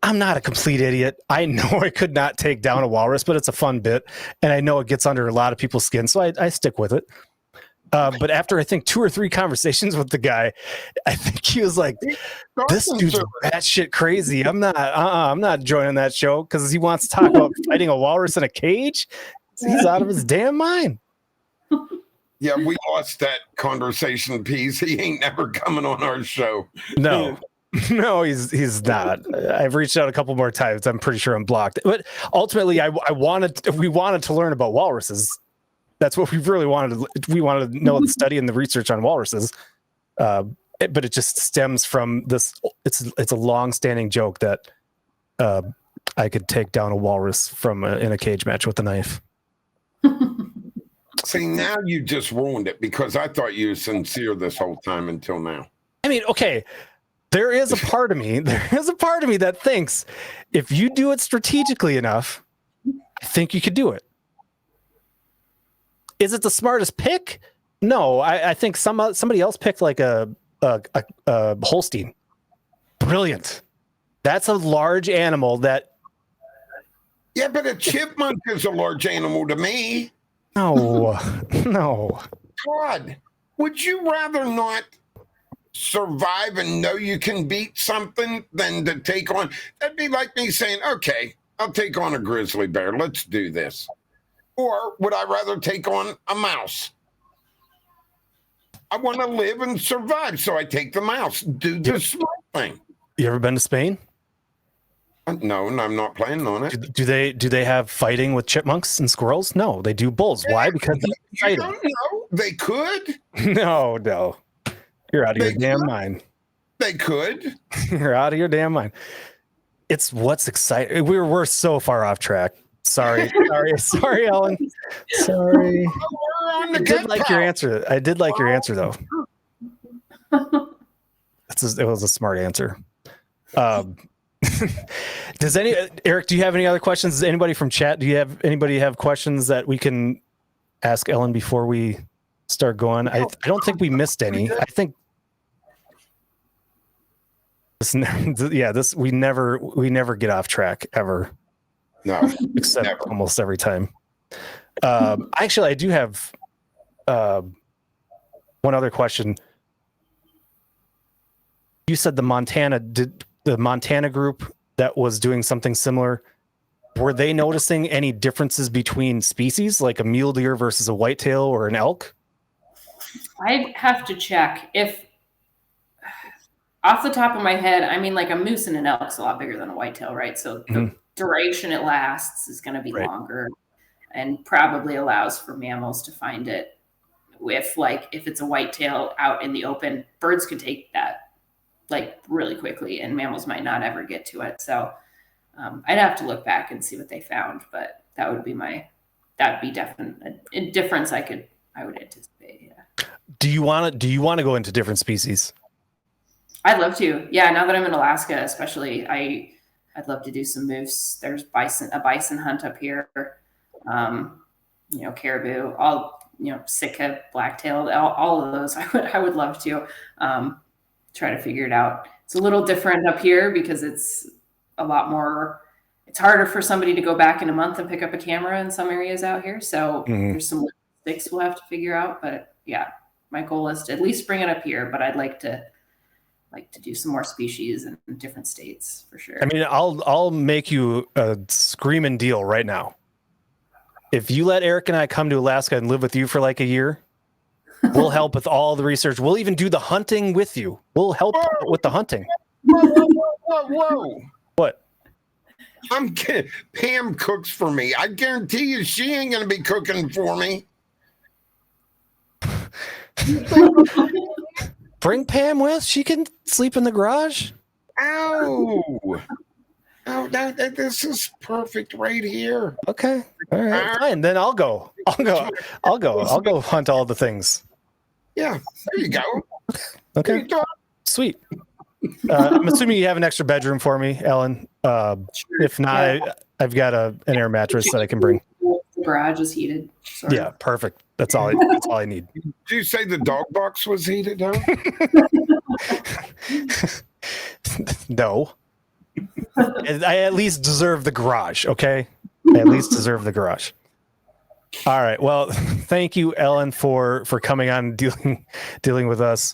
S2: I'm not a complete idiot. I know I could not take down a walrus, but it's a fun bit. And I know it gets under a lot of people's skin. So I stick with it. But after I think 2 or 3 conversations with the guy, I think he was like, "This dude's batshit crazy. I'm not joining that show because he wants to talk about fighting a walrus in a cage. He's out of his damn mind."
S3: Yeah, we lost that conversation piece. He ain't never coming on our show.
S2: No, he's not. I've reached out a couple more times. I'm pretty sure I'm blocked. But ultimately, we wanted to learn about walruses. That's what we really wanted. We wanted to know the study and the research on walruses. But it just stems from this. It's a long-standing joke that I could take down a walrus in a cage match with a knife.
S3: See, now you just ruined it because I thought you were sincere this whole time until now.
S2: I mean, okay, there is a part of me that thinks if you do it strategically enough, I think you could do it. Is it the smartest pick? No, I think somebody else picked like a Holstein. Brilliant. That's a large animal that.
S3: Yeah, but a chipmunk is a large animal to me.
S2: No.
S3: God, would you rather not survive and know you can beat something than to take on? That'd be like me saying, okay, I'll take on a grizzly bear. Let's do this. Or would I rather take on a mouse? I want to live and survive, so I take the mouse. Do the smart thing.
S2: You ever been to Spain?
S3: No, and I'm not planning on it.
S2: Do they have fighting with chipmunks and squirrels? No, they do bulls. Why? Because
S3: you don't know. They could.
S2: No. You're out of your damn mind.
S3: They could.
S2: You're out of your damn mind. It's what's exciting. We're so far off track. Sorry, Ellen. Sorry. I did like your answer. Though. It was a smart answer. Does Eric? Do you have any other questions? Does anybody from chat? Do you have anybody have questions that we can ask Ellen before we start going? I don't think we missed any. I think. We never get off track ever.
S3: No,
S2: except never. Almost every time. Actually, I do have one other question. You said the Montana group that was doing something similar. Were they noticing any differences between species, like a mule deer versus a whitetail or an elk?
S4: I'd have to check. If off the top of my head, I mean, like a moose and an elk's a lot bigger than a whitetail, right? So the duration it lasts is going to be longer, and probably allows for mammals to find it. If it's a whitetail out in the open, birds could take that like really quickly, and mammals might not ever get to it. So I'd have to look back and see what they found, but that'd be definitely a difference I would anticipate. Yeah.
S2: Do you want to go into different species?
S4: I'd love to. Yeah. Now that I'm in Alaska, especially, I'd love to do some moose. There's a bison hunt up here. Caribou, Sitka, blacktail, all of those. I would love to try to figure it out. It's a little different up here because it's a lot more. It's harder for somebody to go back in a month and pick up a camera in some areas out here. So there's some logistics we'll have to figure out. But yeah, my goal is to at least bring it up here. But I'd like to do some more species in different states for sure.
S2: I mean, I'll make you a screaming deal right now. If you let Eric and I come to Alaska and live with you for like a year, We'll help with all the research. We'll even do the hunting with you. We'll help with the hunting.
S3: Whoa.
S2: What?
S3: I'm kidding. Pam cooks for me. I guarantee you she ain't going to be cooking for me.
S2: Bring Pam with. She can sleep in the garage.
S3: Ow. Oh, this is perfect right here.
S2: Okay. All right. Fine. Then I'll go. I'll go hunt all the things.
S3: Yeah. There you go.
S2: Okay.
S3: There you go.
S2: Sweet. I'm assuming you have an extra bedroom for me, Ellen. If not, I've got an air mattress that I can bring.
S4: The garage is heated. Sorry.
S2: Yeah, perfect. That's all I need.
S3: Did you say the dog box was heated up?
S2: No. I at least deserve the garage, okay? I at least deserve the garage. All right. Well, thank you, Ellen, for coming on and dealing with us,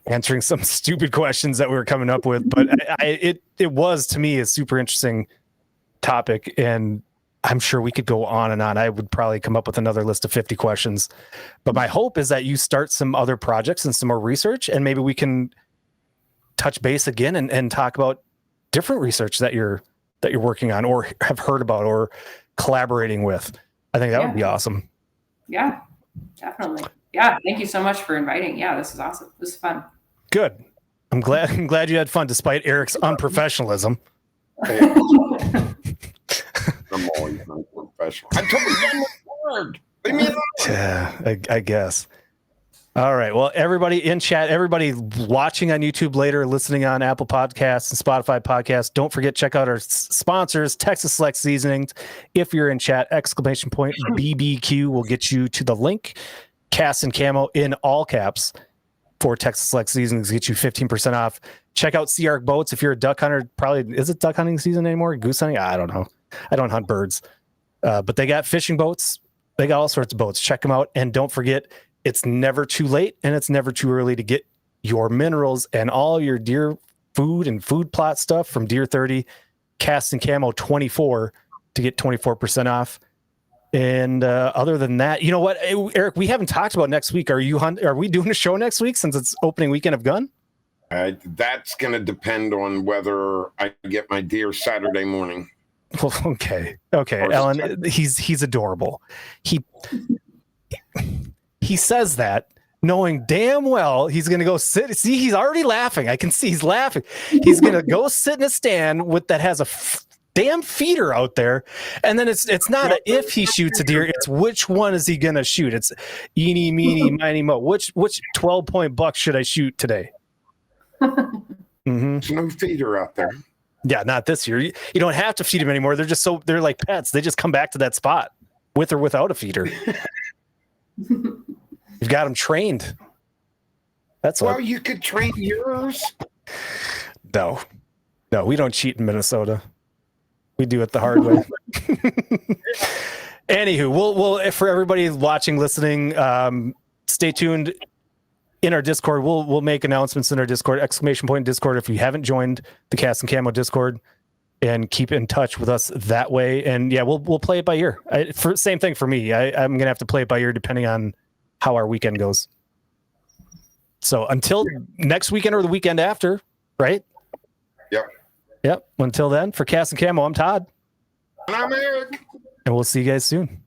S2: answering some stupid questions that we were coming up with. But it was, to me, a super interesting topic, and I'm sure we could go on and on. I would probably come up with another list of 50 questions. But my hope is that you start some other projects and some more research, and maybe we can touch base again and talk about different research that you're working on or have heard about or collaborating with. I think that would be awesome.
S4: Yeah, definitely. Yeah. Thank you so much for inviting. Yeah, this is awesome. This is fun.
S2: Good. I'm glad you had fun despite Eric's unprofessionalism.
S3: I'm always unprofessional. I told you one word. Leave me alone.
S2: Yeah, I guess. All right. Well, everybody in chat, everybody watching on YouTube later, listening on Apple Podcasts and Spotify Podcasts, don't forget, check out our sponsors, Texas Select Seasonings. If you're in chat, ! BBQ will get you to the link. Cast and Camo in all caps for Texas Select Seasonings, get you 15% off. Check out Sea Arc Boats. If you're a duck hunter, probably, is it duck hunting season anymore? Goose hunting? I don't know. I don't hunt birds. But they got fishing boats. They got all sorts of boats. Check them out. And don't forget, it's never too late and it's never too early to get your minerals and all your deer food and food plot stuff from Deer 30, Cast and Camo 24 to get 24% off. And other than that, you know what, Eric, we haven't talked about next week. Are we doing a show next week since it's opening weekend of gun?
S3: That's going to depend on whether I get my deer Saturday morning.
S2: Well, okay, Ellen, he's adorable. He says that knowing damn well he's going to go sit. See, he's already laughing. I can see he's laughing. He's going to go sit in a stand that has a damn feeder out there. And then it's not a if he shoots a deer, it's which one is he going to shoot? It's eeny, meeny, miny, mo. Which 12-point buck should I shoot today?
S3: There's no feeder out there.
S2: Yeah, not this year. You don't have to feed them anymore. They're like pets. They just come back to that spot with or without a feeder. You've got them trained. That's
S3: well, you could train yours.
S2: No, we don't cheat in Minnesota. We do it the hard way. Anywho, we'll for everybody watching, listening, stay tuned in our Discord. We'll make announcements in our Discord, ! Discord, if you haven't joined the Cast and Camo Discord, and keep in touch with us that way. And yeah, we'll play it by ear. Same thing for me. I'm gonna have to play it by ear depending on how our weekend goes. So until next weekend or the weekend after, right? Yep. Until then, for Cast and Camo, I'm Todd.
S3: And I'm Eric.
S2: And we'll see you guys soon.